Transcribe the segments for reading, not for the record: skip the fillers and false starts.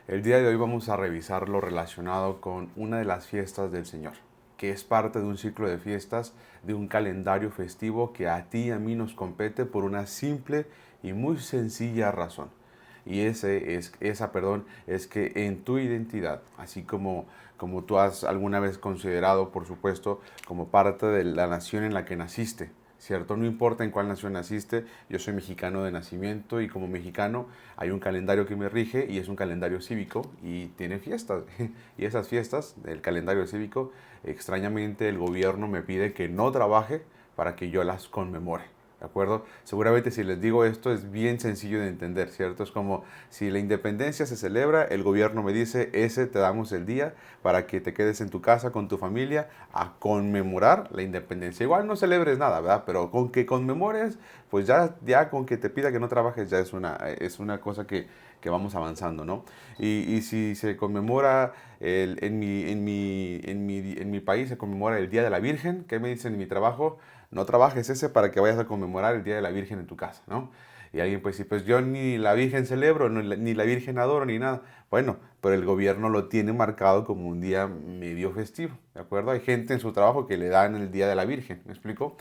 El día de hoy vamos a revisar lo relacionado con una de las fiestas del Señor, que es parte de un ciclo de fiestas, de un calendario festivo que a ti y a mí nos compete por una simple y muy sencilla razón. Y esa es que en tu identidad, así como tú has alguna vez considerado, por supuesto, como parte de la nación en la que naciste, ¿cierto? No importa en cuál nación naciste, yo soy mexicano de nacimiento y como mexicano hay un calendario que me rige y es un calendario cívico y tiene fiestas. Y esas fiestas del calendario cívico, extrañamente el gobierno me pide que no trabaje para que yo las conmemore. ¿De acuerdo? Seguramente si les digo esto es bien sencillo de entender, ¿cierto? Es como si la independencia se celebra, el gobierno me dice, ese te damos el día para que te quedes en tu casa con tu familia a conmemorar la independencia. Igual no celebres nada, ¿verdad? Pero con que conmemores, pues ya con que te pida que no trabajes ya es una cosa que vamos avanzando, ¿no? Y si se conmemora en mi país, se conmemora el Día de la Virgen, ¿qué me dicen en mi trabajo? No trabajes ese para que vayas a conmemorar el Día de la Virgen en tu casa, ¿no? Y alguien pues sí, pues yo ni la Virgen celebro, ni la Virgen adoro, ni nada. Bueno, pero el gobierno lo tiene marcado como un día medio festivo, ¿de acuerdo? Hay gente en su trabajo que le dan el Día de la Virgen, ¿me explico?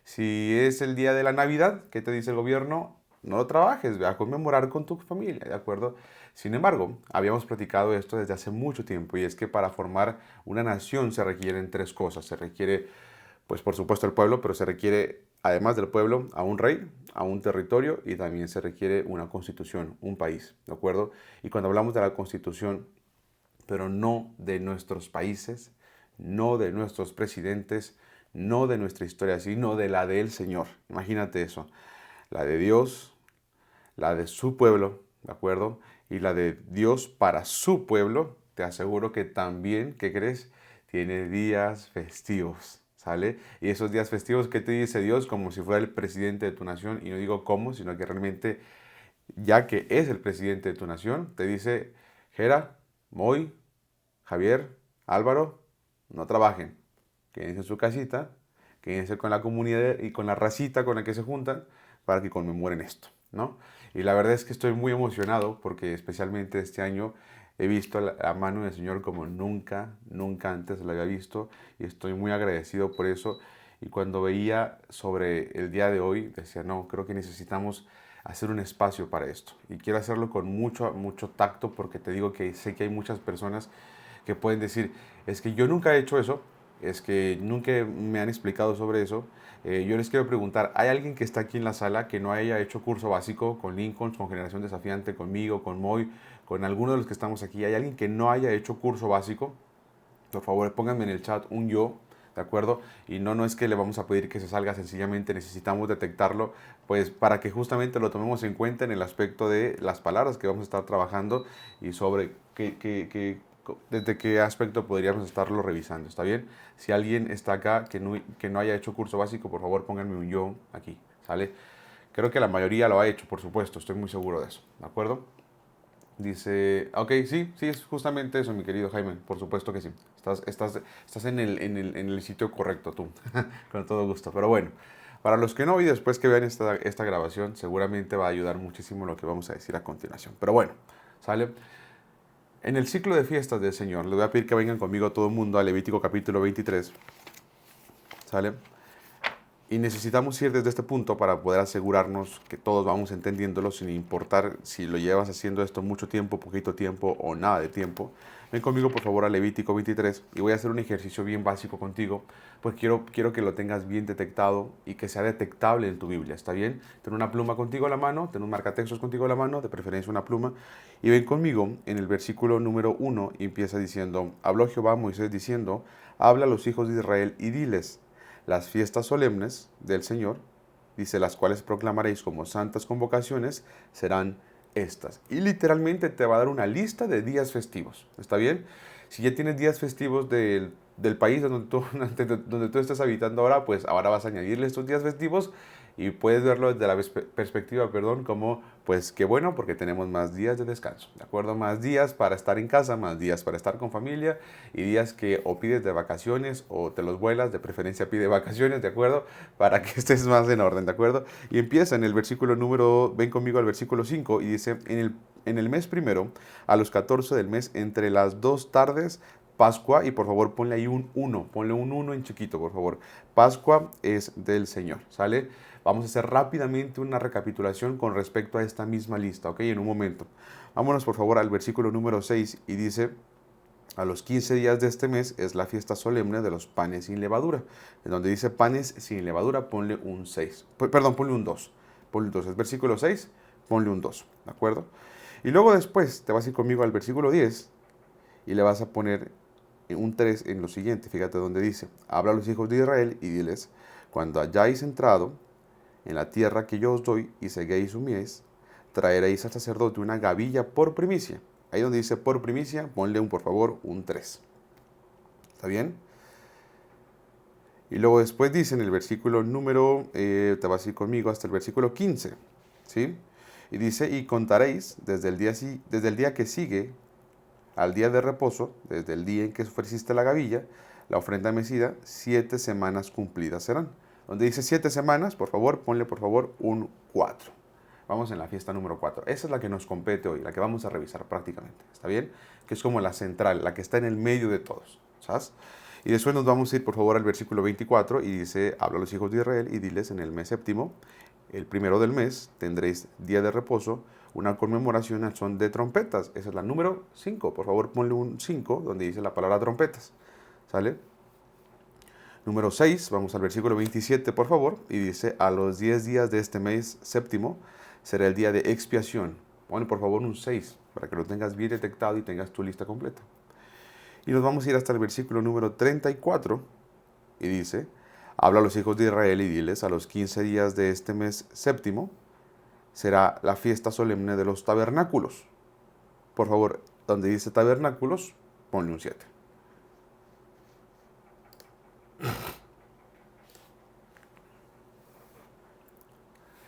Si es el día de la Navidad, ¿qué te dice el gobierno? No lo trabajes, ve a conmemorar con tu familia, ¿de acuerdo? Sin embargo, habíamos platicado esto desde hace mucho tiempo y es que para formar una nación se requieren tres cosas. Se requiere, pues por supuesto el pueblo, pero se requiere, además del pueblo, a un rey, a un territorio y también se requiere una constitución, un país, ¿de acuerdo? Y cuando hablamos de la constitución, pero no de nuestros países, no de nuestros presidentes, no de nuestra historia, sino de la del Señor. Imagínate eso. La de Dios, la de su pueblo, ¿de acuerdo? Y la de Dios para su pueblo, te aseguro que también, ¿qué crees? Tiene días festivos, ¿sale? Y esos días festivos, ¿qué te dice Dios? Como si fuera el presidente de tu nación, y no digo cómo, sino que realmente, ya que es el presidente de tu nación, te dice, Gera, Moy, Javier, Álvaro, no trabajen, quédense en su casita, quédense con la comunidad y con la racita con la que se juntan para que conmemoren esto, ¿no? Y la verdad es que estoy muy emocionado porque especialmente este año he visto la mano del Señor como nunca antes la había visto y estoy muy agradecido por eso. Y cuando veía sobre el día de hoy, decía, no, creo que necesitamos hacer un espacio para esto. Y quiero hacerlo con mucho tacto porque te digo que sé que hay muchas personas que pueden decir, es que yo nunca he hecho eso, es que nunca me han explicado sobre eso. Yo les quiero preguntar, ¿hay alguien que está aquí en la sala que no haya hecho curso básico con Lincoln, con Generación Desafiante, conmigo, con Moy, con alguno de los que estamos aquí? ¿Hay alguien que no haya hecho curso básico? Por favor, pónganme en el chat un yo, ¿de acuerdo? Y no es que le vamos a pedir que se salga, sencillamente necesitamos detectarlo, pues para que justamente lo tomemos en cuenta en el aspecto de las palabras que vamos a estar trabajando y sobre desde qué aspecto podríamos estarlo revisando, ¿está bien? Si alguien está acá que no haya hecho curso básico, por favor pónganme un yo aquí, ¿sale? Creo que la mayoría lo ha hecho, por supuesto, estoy muy seguro de eso, ¿de acuerdo? Dice, ok, sí, es justamente eso, mi querido Jaime, por supuesto que sí. Estás en el sitio correcto tú, con todo gusto. Pero bueno, para los que no y después que vean esta grabación, seguramente va a ayudar muchísimo lo que vamos a decir a continuación. Pero bueno, ¿sale? En el ciclo de fiestas del Señor, les voy a pedir que vengan conmigo todo el mundo a Levítico capítulo 23, ¿sale? Y necesitamos ir desde este punto para poder asegurarnos que todos vamos entendiéndolo sin importar si lo llevas haciendo esto mucho tiempo, poquito tiempo o nada de tiempo. Ven conmigo por favor a Levítico 23 y voy a hacer un ejercicio bien básico contigo, pues quiero que lo tengas bien detectado y que sea detectable en tu Biblia, ¿está bien? Ten una pluma contigo a la mano, ten un marcatextos contigo a la mano, de preferencia una pluma, y ven conmigo en el versículo número 1 y empieza diciendo, habló Jehová a Moisés diciendo, habla a los hijos de Israel y diles, las fiestas solemnes del Señor, dice, las cuales proclamaréis como santas convocaciones, serán estas. Y literalmente te va a dar una lista de días festivos. ¿Está bien? Si ya tienes días festivos del país donde tú estés habitando ahora, pues ahora vas a añadirle estos días festivos Y puedes verlo desde la perspectiva, como, pues qué bueno, porque tenemos más días de descanso, ¿de acuerdo? Más días para estar en casa, más días para estar con familia y días que o pides de vacaciones o te los vuelas, de preferencia pide vacaciones, ¿de acuerdo? Para que estés más en orden, ¿de acuerdo? Y empieza en el versículo número, ven conmigo al versículo 5 y dice, en el mes primero, a los 14 del mes, entre las 2 tardes, Pascua, y por favor ponle ahí un uno, ponle un uno en chiquito, por favor. Pascua es del Señor, ¿sale? Vamos a hacer rápidamente una recapitulación con respecto a esta misma lista, ¿ok? En un momento. Vámonos por favor al versículo número 6 y dice, a los 15 días de este mes es la fiesta solemne de los panes sin levadura. En donde dice panes sin levadura, ponle un 6. Perdón, ponle un 2. Ponle un 2. Es versículo 6, ponle un 2, ¿de acuerdo? Y luego después te vas a ir conmigo al versículo 10 y le vas a poner un 3 en lo siguiente. Fíjate donde dice, habla a los hijos de Israel y diles, cuando hayáis entrado en la tierra que yo os doy y seguéis su mies, traeréis al sacerdote una gavilla por primicia. Ahí donde dice por primicia, ponle por favor un 3. ¿Está bien? Y luego después dice en el versículo número, te vas a ir conmigo hasta el versículo 15, ¿sí? Y dice, y contaréis desde el día que sigue al día de reposo, desde el día en que ofreciste la gavilla, la ofrenda mecida, 7 semanas cumplidas serán. Donde dice 7 semanas, por favor, ponle por favor un 4. Vamos en la fiesta número 4. Esa es la que nos compete hoy, la que vamos a revisar prácticamente. ¿Está bien? Que es como la central, la que está en el medio de todos. ¿Sabes? Y después nos vamos a ir por favor al versículo 24 y dice, habla a los hijos de Israel y diles en el mes séptimo, el primero del mes, tendréis día de reposo, una conmemoración al son de trompetas. Esa es la número 5. Por favor, ponle un 5 donde dice la palabra trompetas. ¿Sale? Número 6, vamos al versículo 27, por favor, y dice, a los 10 días de este mes séptimo será el día de expiación. Pone por favor un 6 para que lo tengas bien detectado y tengas tu lista completa. Y nos vamos a ir hasta el versículo número 34 y dice, habla a los hijos de Israel y diles, a los 15 días de este mes séptimo será la fiesta solemne de los tabernáculos. Por favor, donde dice tabernáculos, ponle un 7.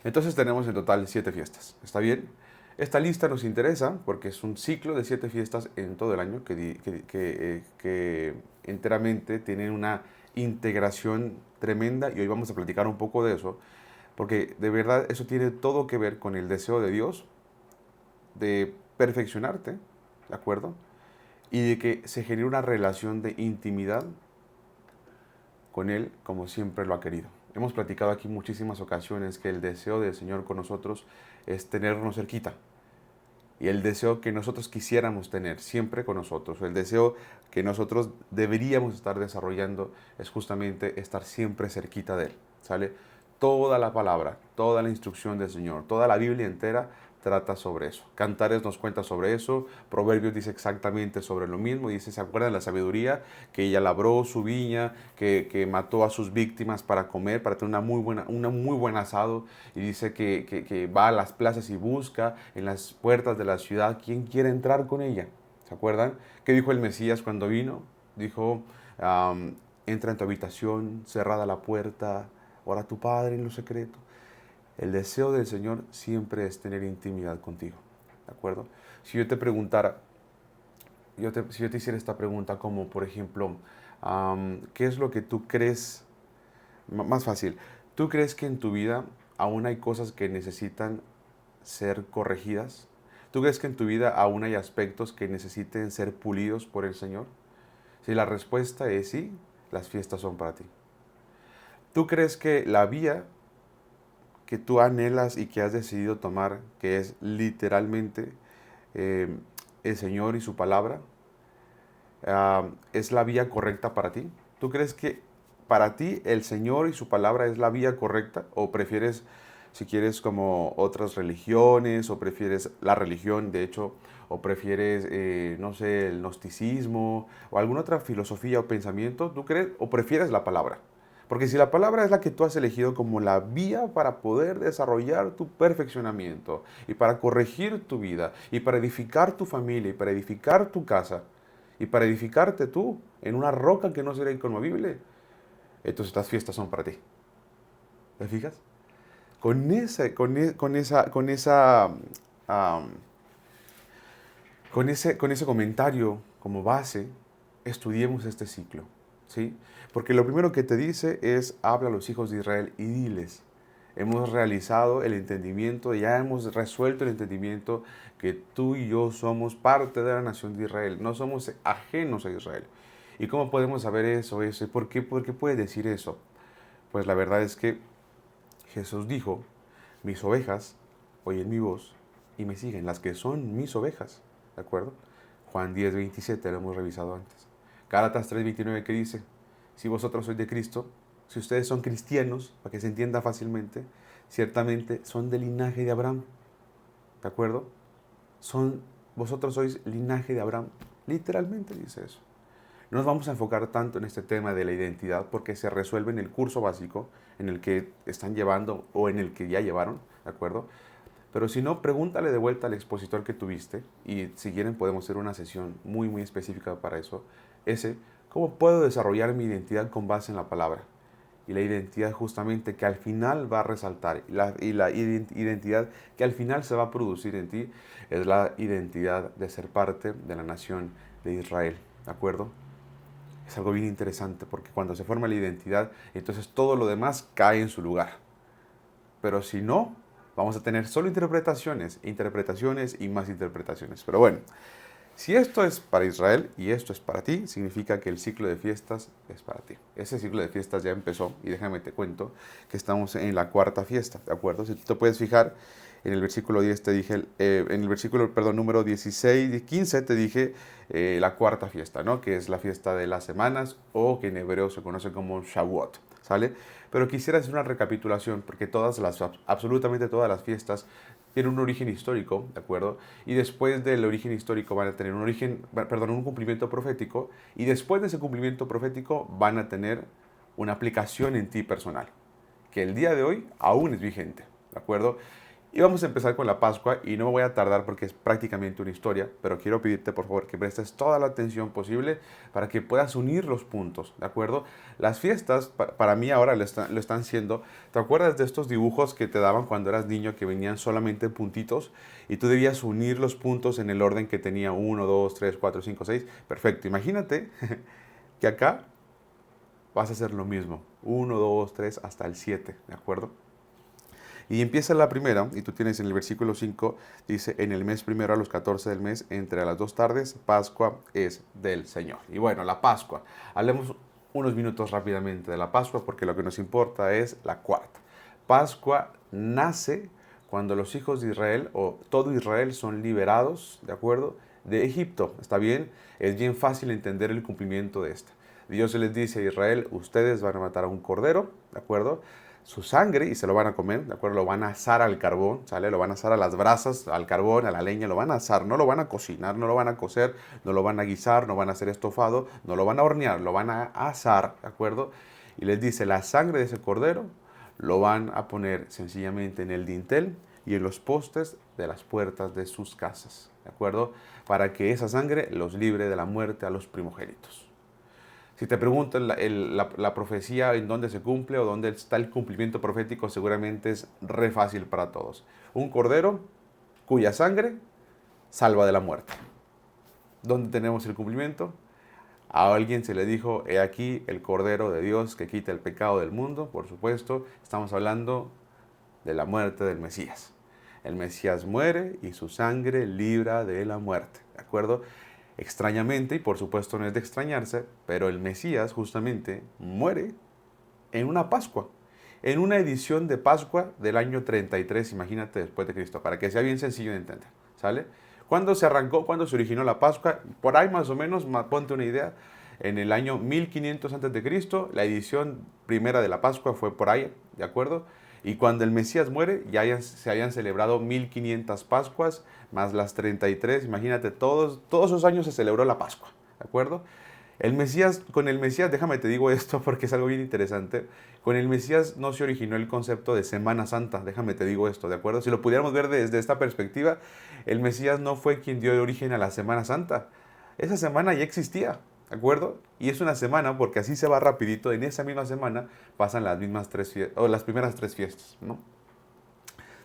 Entonces tenemos en total 7 fiestas. ¿Está bien? Esta lista nos interesa porque es un ciclo de 7 fiestas en todo el año que enteramente tienen una integración tremenda y hoy vamos a platicar un poco de eso porque de verdad eso tiene todo que ver con el deseo de Dios de perfeccionarte, ¿de acuerdo? Y de que se genere una relación de intimidad con Él como siempre lo ha querido. Hemos platicado aquí muchísimas ocasiones que el deseo del Señor con nosotros es tenernos cerquita. Y el deseo que nosotros quisiéramos tener siempre con nosotros, el deseo que nosotros deberíamos estar desarrollando es justamente estar siempre cerquita de Él. ¿Sale? Toda la palabra, toda la instrucción del Señor, toda la Biblia entera trata sobre eso. Cantares nos cuenta sobre eso, Proverbios dice exactamente sobre lo mismo, dice, ¿se acuerdan de la sabiduría? Que ella labró su viña, que mató a sus víctimas para comer, para tener una muy buen asado, y dice que va a las plazas y busca en las puertas de la ciudad quién quiere entrar con ella. ¿Se acuerdan? ¿Qué dijo el Mesías cuando vino? Dijo, entra en tu habitación, cerrada la puerta, ora a tu Padre en lo secreto. El deseo del Señor siempre es tener intimidad contigo, ¿de acuerdo? Si yo te preguntara, si yo te hiciera esta pregunta como, por ejemplo, ¿qué es lo que tú crees, más fácil, ¿tú crees que en tu vida aún hay cosas que necesitan ser corregidas? ¿Tú crees que en tu vida aún hay aspectos que necesiten ser pulidos por el Señor? Si la respuesta es sí, las fiestas son para ti. ¿Tú crees que la vía que tú anhelas y que has decidido tomar, que es literalmente el Señor y su palabra, es la vía correcta para ti? ¿Tú crees que para ti el Señor y su palabra es la vía correcta? ¿O prefieres, si quieres, como otras religiones, o prefieres la religión, de hecho, o prefieres, no sé, el gnosticismo, o alguna otra filosofía o pensamiento? ¿Tú crees o prefieres la palabra? Porque si la palabra es la que tú has elegido como la vía para poder desarrollar tu perfeccionamiento y para corregir tu vida y para edificar tu familia y para edificar tu casa y para edificarte tú en una roca que no será inconmovible, entonces estas fiestas son para ti. ¿Te fijas? am, con ese comentario como base, estudiemos este ciclo, ¿sí? Porque lo primero que te dice es, habla a los hijos de Israel y diles, hemos realizado el entendimiento, ya hemos resuelto el entendimiento que tú y yo somos parte de la nación de Israel, no somos ajenos a Israel. ¿Y cómo podemos saber eso? ¿Por qué puede decir eso? Pues la verdad es que Jesús dijo, mis ovejas oyen mi voz y me siguen, las que son mis ovejas, ¿de acuerdo? Juan 10:27, lo hemos revisado antes. Gálatas 3:29, ¿qué dice? Si vosotros sois de Cristo, si ustedes son cristianos, para que se entienda fácilmente, ciertamente son del linaje de Abraham, ¿de acuerdo? Vosotros sois linaje de Abraham, literalmente dice eso. No nos vamos a enfocar tanto en este tema de la identidad porque se resuelve en el curso básico en el que están llevando o en el que ya llevaron, ¿de acuerdo? Pero si no, pregúntale de vuelta al expositor que tuviste y si quieren podemos hacer una sesión muy, muy específica para eso. ¿Cómo puedo desarrollar mi identidad con base en la palabra? Y la identidad justamente que al final va a resaltar, y la identidad que al final se va a producir en ti, es la identidad de ser parte de la nación de Israel, ¿de acuerdo? Es algo bien interesante porque cuando se forma la identidad, entonces todo lo demás cae en su lugar. Pero si no, vamos a tener solo interpretaciones, interpretaciones y más interpretaciones. Pero bueno, si esto es para Israel y esto es para ti, significa que el ciclo de fiestas es para ti. Ese ciclo de fiestas ya empezó y déjame te cuento que estamos en la cuarta fiesta, ¿de acuerdo? Si tú te puedes fijar, en el versículo 10 te dije, en el versículo, perdón, número 16 y 15 te dije la cuarta fiesta, ¿no? Que es la fiesta de las semanas o que en hebreo se conoce como Shavuot, ¿sale? Pero quisiera hacer una recapitulación porque absolutamente todas las fiestas tienen un origen histórico, ¿de acuerdo? Y después del origen histórico van a tener un cumplimiento profético y después de ese cumplimiento profético van a tener una aplicación en ti personal, que el día de hoy aún es vigente, ¿de acuerdo? Y vamos a empezar con la Pascua y no me voy a tardar porque es prácticamente una historia, pero quiero pedirte por favor que prestes toda la atención posible para que puedas unir los puntos, ¿de acuerdo? Las fiestas para mí ahora lo están siendo. ¿Te acuerdas de estos dibujos que te daban cuando eras niño que venían solamente puntitos y tú debías unir los puntos en el orden que tenía 1, 2, 3, 4, 5, 6? Perfecto, imagínate que acá vas a hacer lo mismo, 1, 2, 3 hasta el 7, ¿de acuerdo? Y empieza la primera, y tú tienes en el versículo 5, dice, en el mes primero a los 14 del mes, entre las 2 tardes, Pascua es del Señor. Y bueno, la Pascua. Hablemos unos minutos rápidamente de la Pascua, porque lo que nos importa es la cuarta. Pascua nace cuando los hijos de Israel, o todo Israel, son liberados, ¿de acuerdo?, de Egipto. ¿Está bien? Es bien fácil entender el cumplimiento de esta. Dios les dice a Israel, ustedes van a matar a un cordero, ¿de acuerdo?, su sangre y se lo van a comer, ¿de acuerdo? Lo van a asar al carbón, ¿sale? Lo van a asar a las brasas, al carbón, a la leña, lo van a asar, no lo van a cocinar, no lo van a cocer, no lo van a guisar, no van a hacer estofado, no lo van a hornear, lo van a asar, ¿de acuerdo? Y les dice, la sangre de ese cordero lo van a poner sencillamente en el dintel y en los postes de las puertas de sus casas, ¿de acuerdo? Para que esa sangre los libre de la muerte a los primogénitos. Si te preguntan la profecía en dónde se cumple o dónde está el cumplimiento profético, seguramente es re fácil para todos. Un cordero cuya sangre salva de la muerte. ¿Dónde tenemos el cumplimiento? A alguien se le dijo, he aquí el Cordero de Dios que quita el pecado del mundo. Por supuesto, estamos hablando de la muerte del Mesías. El Mesías muere y su sangre libra de la muerte, ¿de acuerdo? Extrañamente, y por supuesto no es de extrañarse, pero el Mesías justamente muere en una Pascua, en una edición de Pascua del año 33, imagínate, después de Cristo, para que sea bien sencillo de entender, ¿sale? ¿Cuándo se arrancó? ¿Cuándo se originó la Pascua? Por ahí más o menos, ponte una idea, en el año 1500 a.C., la edición primera de la Pascua fue por ahí, ¿de acuerdo? Y cuando el Mesías muere, se habían celebrado 1500 Pascuas, más las 33, imagínate, todos esos años se celebró la Pascua, ¿de acuerdo? Con el Mesías, déjame te digo esto porque es algo bien interesante, con el Mesías no se originó el concepto de Semana Santa, déjame te digo esto, ¿de acuerdo? Si lo pudiéramos ver desde esta perspectiva, el Mesías no fue quien dio origen a la Semana Santa, esa semana ya existía, ¿de acuerdo? Y es una semana porque así se va rapidito, en esa misma semana pasan las mismas las primeras tres fiestas, ¿no?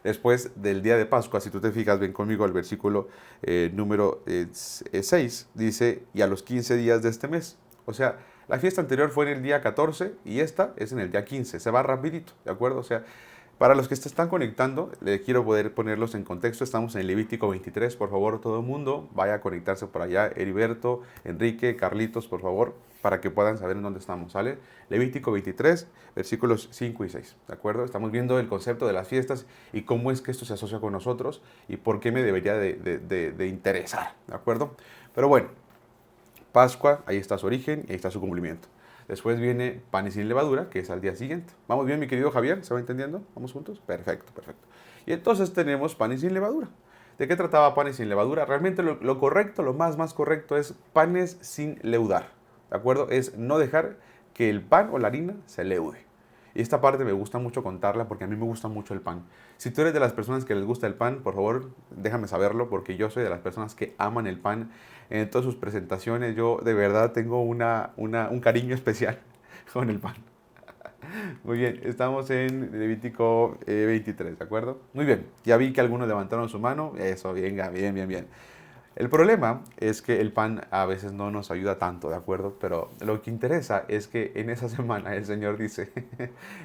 después del día de Pascua, si tú te fijas, ven conmigo al versículo número 6, dice, y a los 15 días de este mes. O sea, la fiesta anterior fue en el día 14 y esta es en el día 15. Se va rapidito, ¿de acuerdo? O sea, para los que se están conectando, le quiero poder ponerlos en contexto. Estamos en Levítico 23. Por favor, todo el mundo vaya a conectarse por allá. Heriberto, Enrique, Carlitos, por favor, para que puedan saber en dónde estamos, ¿sale? Levítico 23, versículos 5 y 6, ¿de acuerdo? Estamos viendo el concepto de las fiestas y cómo es que esto se asocia con nosotros y por qué me debería de interesar, ¿de acuerdo? Pero bueno, Pascua, ahí está su origen y ahí está su cumplimiento. Después viene panes sin levadura, que es al día siguiente. ¿Vamos bien, mi querido Javier? ¿Se va entendiendo? ¿Vamos juntos? Perfecto, perfecto. Y entonces tenemos panes sin levadura. ¿De qué trataba panes sin levadura? Realmente lo correcto, lo más correcto es panes sin leudar. ¿De acuerdo? Es no dejar que el pan o la harina se leude. Y esta parte me gusta mucho contarla porque a mí me gusta mucho el pan. Si tú eres de las personas que les gusta el pan, por favor, déjame saberlo porque yo soy de las personas que aman el pan en todas sus presentaciones. Yo de verdad tengo un cariño especial con el pan. Muy bien, estamos en Levítico 23, ¿de acuerdo? Muy bien, ya vi que algunos levantaron su mano. Eso, venga, bien, bien, bien. El problema es que el pan a veces no nos ayuda tanto, ¿de acuerdo? Pero lo que interesa es que en esa semana el Señor dice,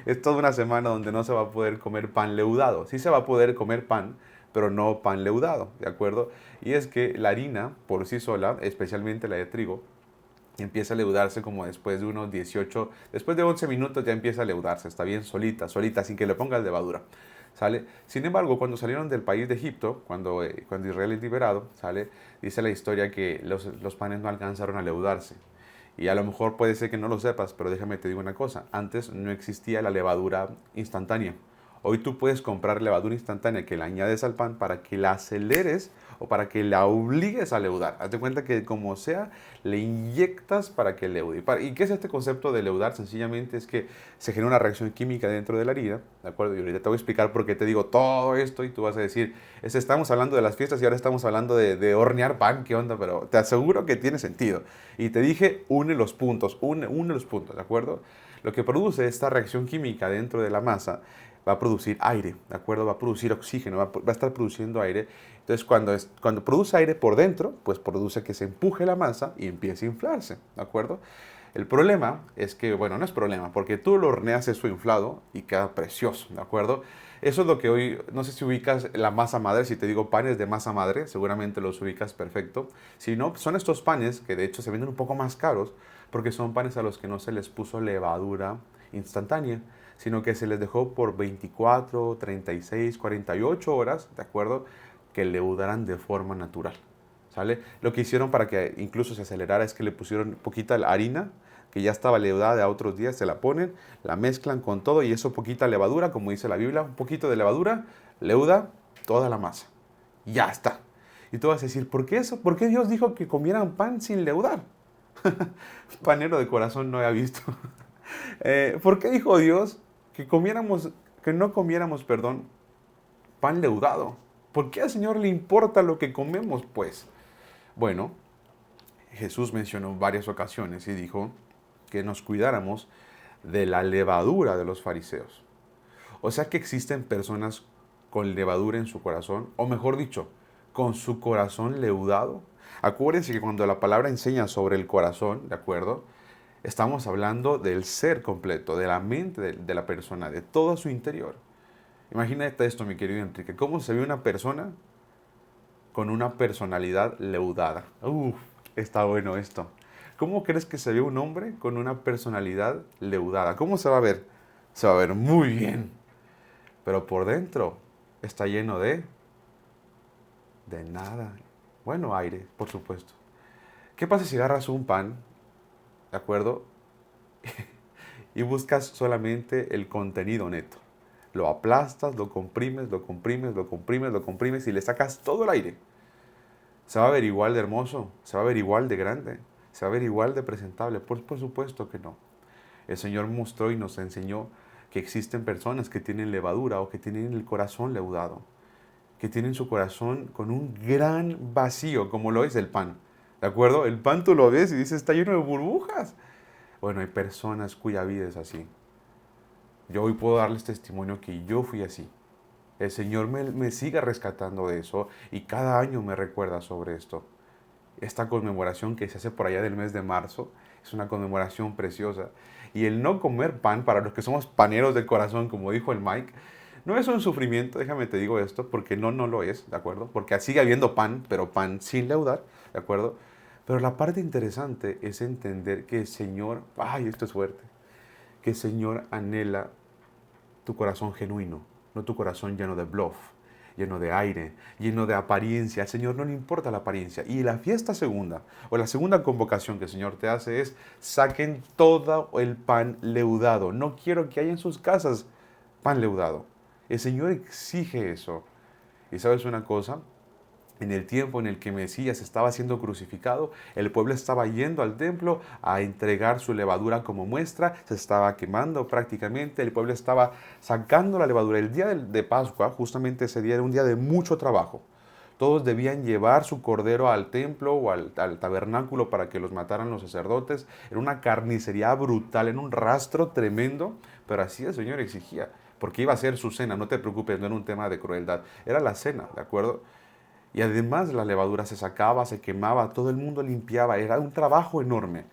es toda una semana donde no se va a poder comer pan leudado. Sí se va a poder comer pan, pero no pan leudado, ¿de acuerdo? Y es que la harina por sí sola, especialmente la de trigo, empieza a leudarse como después de unos 18, después de 11 minutos ya empieza a leudarse, está bien solita, solita, sin que le pongas levadura. ¿Sale? Sin embargo, cuando salieron del país de Egipto, cuando Israel es liberado, ¿sale? Dice la historia que los panes no alcanzaron a leudarse. Y a lo mejor puede ser que no lo sepas, pero déjame te digo una cosa. Antes no existía la levadura instantánea. Hoy tú puedes comprar levadura instantánea que la añades al pan para que la aceleres o para que la obligues a leudar. Hazte cuenta que como sea, le inyectas para que leude. ¿Y qué es este concepto de leudar? Sencillamente es que se genera una reacción química dentro de la harina, ¿de acuerdo? Y ahorita te voy a explicar por qué te digo todo esto y tú vas a decir, estamos hablando de las fiestas y ahora estamos hablando de hornear pan, ¿qué onda? Pero te aseguro que tiene sentido. Y te dije, une los puntos, une los puntos, ¿de acuerdo? Lo que produce esta reacción química dentro de la masa va a producir aire, ¿de acuerdo? Va a producir oxígeno, va a estar produciendo aire. Entonces, cuando produce aire por dentro, pues produce que se empuje la masa y empiece a inflarse, ¿de acuerdo? El problema es que, bueno, no es problema, porque tú lo horneas eso inflado y queda precioso, ¿de acuerdo? Eso es lo que hoy, no sé si ubicas la masa madre, si te digo panes de masa madre, seguramente los ubicas perfecto. Si no, son estos panes que de hecho se venden un poco más caros, porque son panes a los que no se les puso levadura instantánea, sino que se les dejó por 24, 36, 48 horas, ¿de acuerdo? Que leudaran de forma natural, ¿sale? Lo que hicieron para que incluso se acelerara es que le pusieron poquita harina, que ya estaba leudada de a otros días, se la ponen, la mezclan con todo y eso poquita levadura, como dice la Biblia, un poquito de levadura, leuda toda la masa. Ya está. Y tú vas a decir, ¿por qué eso? ¿Por qué Dios dijo que comieran pan sin leudar? Panero de corazón no había visto. ¿Por qué dijo Dios que no comiéramos, perdón, pan leudado? ¿Por qué al Señor le importa lo que comemos, pues? Bueno, Jesús mencionó en varias ocasiones y dijo que nos cuidáramos de la levadura de los fariseos. O sea que existen personas con levadura en su corazón, o mejor dicho, con su corazón leudado. Acuérdense que cuando la palabra enseña sobre el corazón, ¿de acuerdo? Estamos hablando del ser completo, de la mente de la persona, de todo su interior. Imagínate esto, mi querido Enrique, ¿cómo se ve una persona con una personalidad leudada? Uf, está bueno esto. ¿Cómo crees que se ve un hombre con una personalidad leudada? ¿Cómo se va a ver? Se va a ver muy bien, pero por dentro está lleno de nada. Bueno, aire, por supuesto. ¿Qué pasa si agarras un pan, de acuerdo? Y buscas solamente el contenido neto. Lo aplastas, lo comprimes, lo comprimes, lo comprimes, lo comprimes y le sacas todo el aire. Se va a ver igual de hermoso, se va a ver igual de grande, se va a ver igual de presentable. Por supuesto que no. El Señor mostró y nos enseñó que existen personas que tienen levadura o que tienen el corazón leudado, que tienen su corazón con un gran vacío, como lo es el pan. ¿De acuerdo? El pan tú lo ves y dices, está lleno de burbujas. Bueno, hay personas cuya vida es así. Yo hoy puedo darles testimonio que yo fui así. El Señor me siga rescatando de eso y cada año me recuerda sobre esto. Esta conmemoración que se hace por allá del mes de marzo es una conmemoración preciosa. Y el no comer pan, para los que somos paneros de corazón, como dijo el Mike, no es un sufrimiento, déjame te digo esto, porque no lo es, ¿de acuerdo? Porque sigue habiendo pan, pero pan sin leudar, ¿de acuerdo? Pero la parte interesante es entender que el Señor, ay, esto es fuerte, que el Señor anhela tu corazón genuino, no tu corazón lleno de bluff, lleno de aire, lleno de apariencia. Al Señor no le importa la apariencia. Y la fiesta segunda, o la segunda convocación que el Señor te hace es, saquen todo el pan leudado. No quiero que haya en sus casas pan leudado. El Señor exige eso. Y sabes una cosa, en el tiempo en el que Mesías estaba siendo crucificado, el pueblo estaba yendo al templo a entregar su levadura como muestra, se estaba quemando prácticamente, el pueblo estaba sacando la levadura. El día de Pascua, justamente ese día, era un día de mucho trabajo. Todos debían llevar su cordero al templo o al tabernáculo para que los mataran los sacerdotes. Era una carnicería brutal, en un rastro tremendo, pero así el Señor exigía, porque iba a ser su cena, no te preocupes, no era un tema de crueldad, era la cena, ¿de acuerdo? Y además la levadura se sacaba, se quemaba, todo el mundo limpiaba, era un trabajo enorme.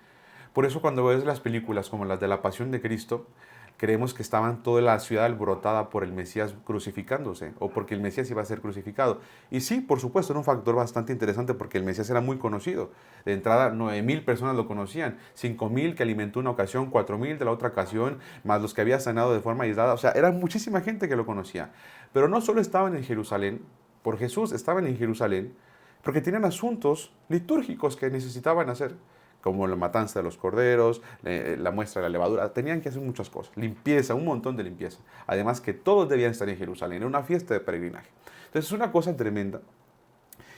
Por eso cuando ves las películas como las de la Pasión de Cristo, creemos que estaban toda la ciudad alborotada por el Mesías crucificándose o porque el Mesías iba a ser crucificado. Y sí, por supuesto, era un factor bastante interesante porque el Mesías era muy conocido. De entrada, 9,000 personas lo conocían, 5,000 que alimentó una ocasión, 4,000 de la otra ocasión, más los que había sanado de forma aislada. O sea, era muchísima gente que lo conocía. Pero no solo estaban en Jerusalén, por Jesús estaban en Jerusalén, porque tenían asuntos litúrgicos que necesitaban hacer, como la matanza de los corderos, la muestra de la levadura. Tenían que hacer muchas cosas, limpieza, un montón de limpieza. Además que todos debían estar en Jerusalén, era una fiesta de peregrinaje. Entonces es una cosa tremenda.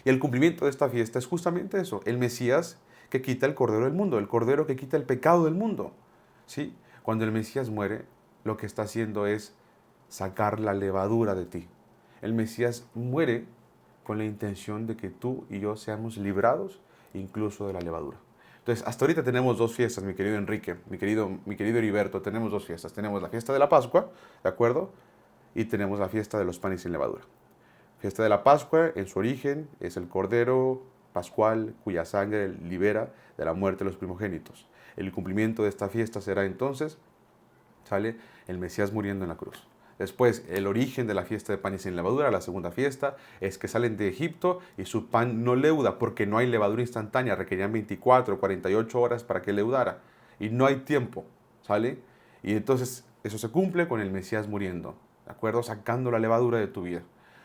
Y el cumplimiento de esta fiesta es justamente eso, el Mesías que quita el cordero del mundo, el cordero que quita el pecado del mundo. ¿Sí? Cuando el Mesías muere, lo que está haciendo es sacar la levadura de ti. El Mesías muere con la intención de que tú y yo seamos librados incluso de la levadura. Entonces, hasta ahorita tenemos dos fiestas, mi querido Enrique, mi querido Heriberto, tenemos dos fiestas. Tenemos la fiesta de la Pascua, ¿de acuerdo? Y tenemos la fiesta de los panes sin levadura. Fiesta de la Pascua, en su origen, es el Cordero Pascual cuya sangre libera de la muerte de los primogénitos. El cumplimiento de esta fiesta será entonces, sale el Mesías muriendo en la cruz. Después, el origen de la fiesta de panes sin levadura, la segunda fiesta, es que salen de Egipto y su pan no leuda porque no hay levadura instantánea, requerían 24 o 48 horas para que leudara y no hay tiempo, ¿sale? Y entonces eso se cumple con el Mesías muriendo, ¿de acuerdo? Sacando la levadura de tu vida.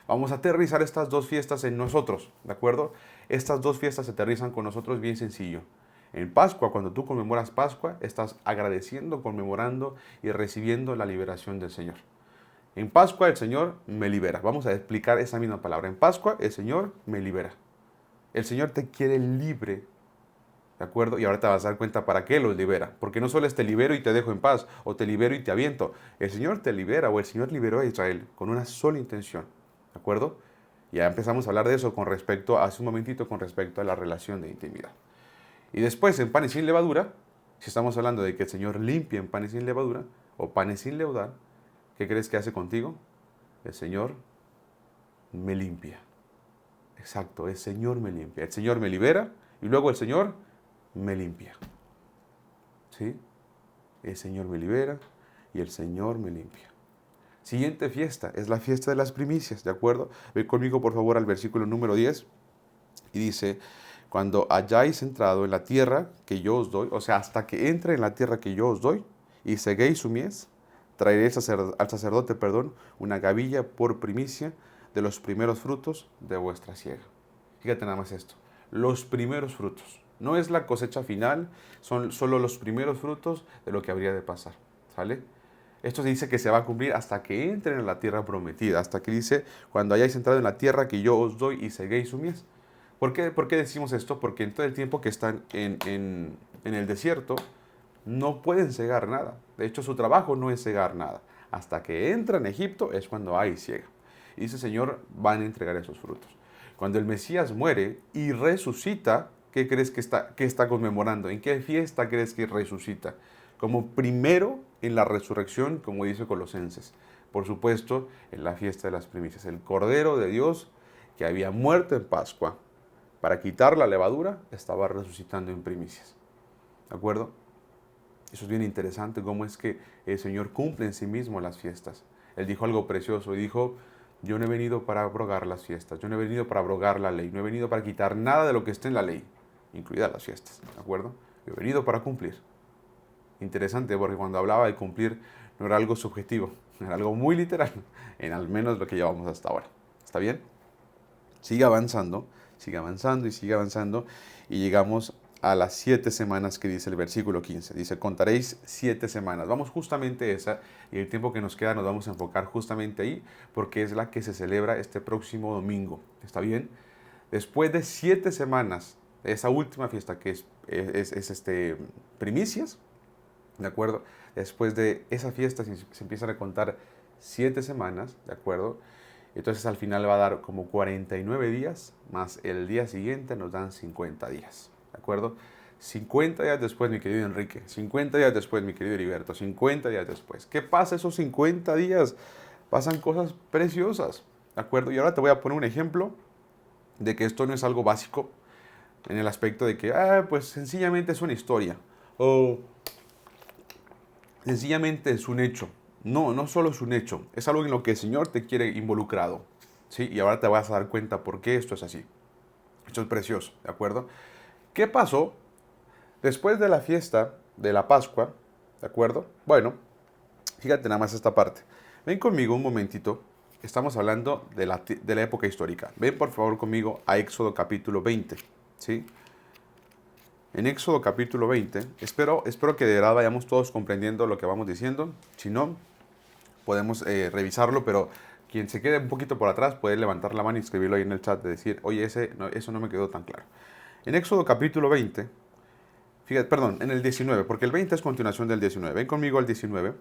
Vamos a aterrizar estas dos fiestas en nosotros, ¿de acuerdo? Estas dos fiestas se aterrizan con nosotros bien sencillo. En Pascua, cuando tú conmemoras Pascua, estás agradeciendo, conmemorando y recibiendo la liberación del Señor. En Pascua el Señor me libera. Vamos a explicar esa misma palabra. En Pascua el Señor me libera. El Señor te quiere libre, ¿de acuerdo? Y ahora te vas a dar cuenta para qué los libera. Porque no solo es te libero y te dejo en paz, o te libero y te aviento. El Señor te libera, o el Señor liberó a Israel con una sola intención, ¿de acuerdo? Ya empezamos a hablar de eso con respecto, hace un momentito, con respecto a la relación de intimidad. Y después, en panes sin levadura, si estamos hablando de que el Señor limpia en panes sin levadura, o panes sin leudar, ¿qué crees que hace contigo? El Señor me limpia. Exacto, el Señor me limpia. El Señor me libera y luego el Señor me limpia. ¿Sí? El Señor me libera y el Señor me limpia. Siguiente fiesta es la fiesta de las primicias, ¿de acuerdo? Ve conmigo por favor al versículo número 10 y dice, cuando hayáis entrado en la tierra que yo os doy, o sea, hasta que entre en la tierra que yo os doy y seguéis su mies, traeréis al sacerdote, una gavilla por primicia de los primeros frutos de vuestra siega. Fíjate nada más esto, los primeros frutos. No es la cosecha final, son solo los primeros frutos de lo que habría de pasar, ¿sale? Esto se dice que se va a cumplir hasta que entren en la tierra prometida, hasta que dice, cuando hayáis entrado en la tierra que yo os doy y seguéis su mies. ¿Por qué decimos esto? Porque en todo el tiempo que están en el desierto, no pueden cegar nada. De hecho, su trabajo no es cegar nada. Hasta que entran a Egipto es cuando hay ciega. Y dice, Señor, van a entregar esos frutos. Cuando el Mesías muere y resucita, ¿qué crees que está conmemorando? ¿En qué fiesta crees que resucita? Como primero en la resurrección, como dice Colosenses. por supuesto, en la fiesta de las primicias. El Cordero de Dios que había muerto en Pascua para quitar la levadura, estaba resucitando en primicias. ¿De acuerdo? Eso es bien interesante, cómo es que el Señor cumple en sí mismo las fiestas. Él dijo algo precioso y dijo, yo no he venido para abrogar las fiestas, yo no he venido para abrogar la ley, no he venido para quitar nada de lo que esté en la ley, incluidas las fiestas, ¿de acuerdo? Yo he venido para cumplir. Interesante, porque cuando hablaba de cumplir no era algo subjetivo, era algo muy literal, en al menos lo que llevamos hasta ahora. ¿Está bien? Sigue avanzando y sigue avanzando y llegamos a las 7 semanas que dice el versículo 15. Dice, contaréis 7 semanas. Vamos justamente esa y el tiempo que nos queda nos vamos a enfocar justamente ahí porque es la que se celebra este próximo domingo. ¿Está bien? Después de 7 semanas de esa última fiesta que es primicias, ¿de acuerdo? Después de esa fiesta se empiezan a contar 7 semanas, ¿de acuerdo? Entonces al final va a dar como 49 días, más el día siguiente nos dan 50 días, ¿de acuerdo? 50 días después, mi querido Enrique, 50 días después, mi querido Heriberto, 50 días después. ¿Qué pasa esos 50 días? Pasan cosas preciosas, ¿de acuerdo? Y ahora te voy a poner un ejemplo de que esto no es algo básico, en el aspecto de que, pues sencillamente es una historia, o sencillamente es un hecho. No, no solo es un hecho, es algo en lo que el Señor te quiere involucrado. ¿Sí? Y ahora te vas a dar cuenta por qué esto es así. Esto es precioso, ¿de acuerdo? ¿Qué pasó después de la fiesta de la Pascua? ¿De acuerdo? Bueno, fíjate nada más esta parte. Ven conmigo un momentito. Estamos hablando de la época histórica. Ven por favor conmigo a Éxodo capítulo 20. ¿Sí? En Éxodo capítulo 20, espero que de verdad vayamos todos comprendiendo lo que vamos diciendo. Si no, podemos revisarlo, pero quien se quede un poquito por atrás puede levantar la mano y escribirlo ahí en el chat de decir, oye, eso no me quedó tan claro. En Éxodo capítulo 20, fíjate, perdón, en el 19, porque el 20 es continuación del 19. Ven conmigo al 19.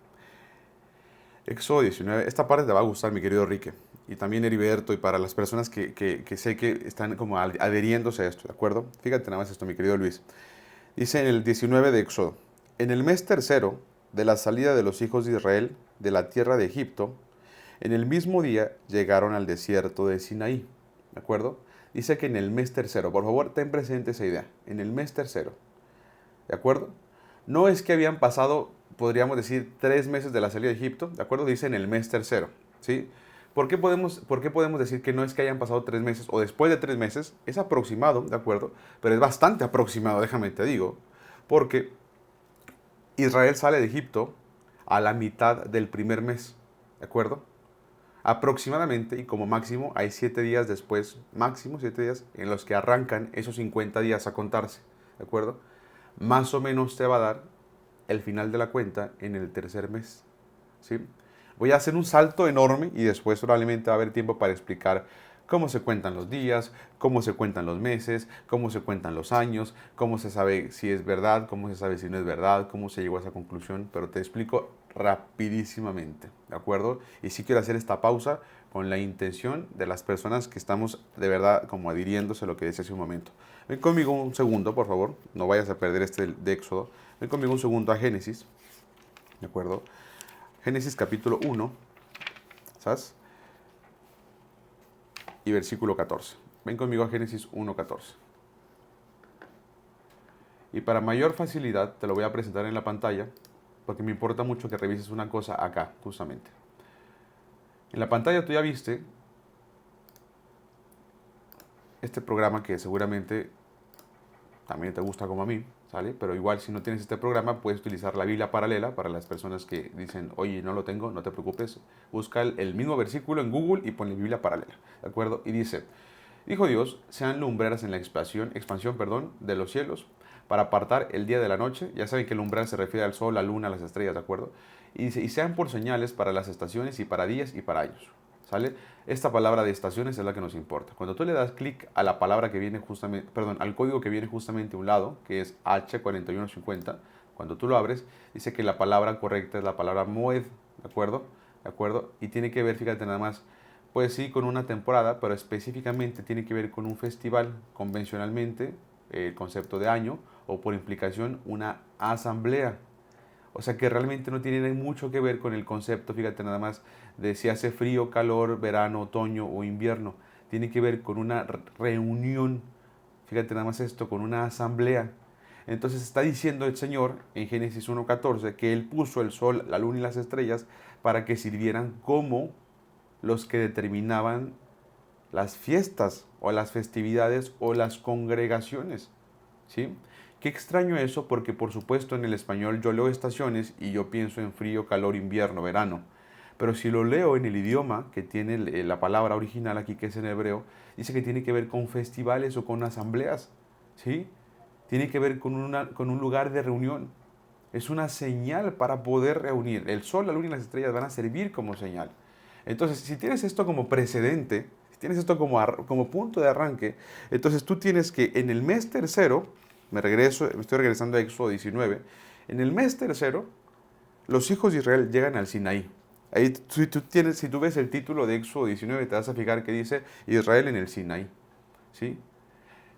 Éxodo 19, esta parte te va a gustar, mi querido Enrique, y también Heriberto, y para las personas que sé que están como adheriéndose a esto, ¿de acuerdo? Fíjate nada más esto, mi querido Luis. Dice en el 19 de Éxodo, en el mes tercero de la salida de los hijos de Israel de la tierra de Egipto, en el mismo día llegaron al desierto de Sinaí, ¿de acuerdo? Dice que en el mes tercero, por favor, ten presente esa idea, en el mes tercero, ¿de acuerdo? No es que habían pasado, podríamos decir, 3 meses de la salida de Egipto, ¿de acuerdo? Dice en el mes tercero, ¿sí? ¿Por qué podemos decir que no es que hayan pasado 3 meses o después de 3 meses? Es aproximado, ¿de acuerdo? Pero es bastante aproximado, déjame te digo, porque Israel sale de Egipto a la mitad del primer mes, ¿de acuerdo? Aproximadamente y como máximo hay 7 días después, máximo 7 días, en los que arrancan esos 50 días a contarse, ¿de acuerdo? Más o menos te va a dar el final de la cuenta en el tercer mes, ¿sí? Voy a hacer un salto enorme y después probablemente va a haber tiempo para explicar cómo se cuentan los días, cómo se cuentan los meses, cómo se cuentan los años, cómo se sabe si es verdad, cómo se sabe si no es verdad, cómo se llegó a esa conclusión, pero te explico rapidísimamente, ¿de acuerdo? Y sí quiero hacer esta pausa con la intención de las personas que estamos de verdad como adhiriéndose a lo que decía hace un momento. Ven conmigo un segundo, por favor, no vayas a perder este de Éxodo. Ven conmigo un segundo a Génesis, ¿de acuerdo? Génesis capítulo 1, ¿sabes? Y versículo 14. Ven conmigo a Génesis 1:14. Y para mayor facilidad te lo voy a presentar en la pantalla, porque me importa mucho que revises una cosa acá, justamente. En la pantalla tú ya viste este programa que seguramente también te gusta como a mí, ¿sale? Pero igual si no tienes este programa puedes utilizar la Biblia paralela para las personas que dicen, oye, no lo tengo, no te preocupes. Busca el mismo versículo en Google y ponle Biblia paralela, ¿de acuerdo? Y dice, dijo Dios, sean lumbreras en la expansión, de los cielos para apartar el día de la noche. Ya saben que el umbral se refiere al sol, la luna, las estrellas, ¿de acuerdo? Y dice, y sean por señales para las estaciones y para días y para años. ¿Sale? Esta palabra de estaciones es la que nos importa. Cuando tú le das clic a la palabra que viene justamente, perdón, al código que viene justamente a un lado, que es H4150, cuando tú lo abres, dice que la palabra correcta es la palabra Moed, ¿de acuerdo? ¿De acuerdo? Y tiene que ver, fíjate nada más, pues sí, con una temporada, pero específicamente tiene que ver con un festival, convencionalmente, el concepto de año, o por implicación, una asamblea. O sea que realmente no tiene mucho que ver con el concepto, fíjate nada más, de si hace frío, calor, verano, otoño o invierno. Tiene que ver con una reunión, fíjate nada más esto, con una asamblea. Entonces está diciendo el Señor en Génesis 1.14 que Él puso el sol, la luna y las estrellas para que sirvieran como los que determinaban las fiestas o las festividades o las congregaciones. ¿Sí? Qué extraño eso porque por supuesto en el español yo leo estaciones y yo pienso en frío, calor, invierno, verano. Pero si lo leo en el idioma que tiene la palabra original aquí que es en hebreo, dice que tiene que ver con festivales o con asambleas. ¿Sí? Tiene que ver con un lugar de reunión. Es una señal para poder reunir. El sol, la luna y las estrellas van a servir como señal. Entonces, si tienes esto como precedente, si tienes esto como punto de arranque, entonces tú tienes que en el mes tercero, me estoy regresando a Éxodo 19, en el mes tercero, los hijos de Israel llegan al Sinaí. Ahí, si tú ves el título de Éxodo 19, te vas a fijar que dice Israel en el Sinaí. ¿Sí?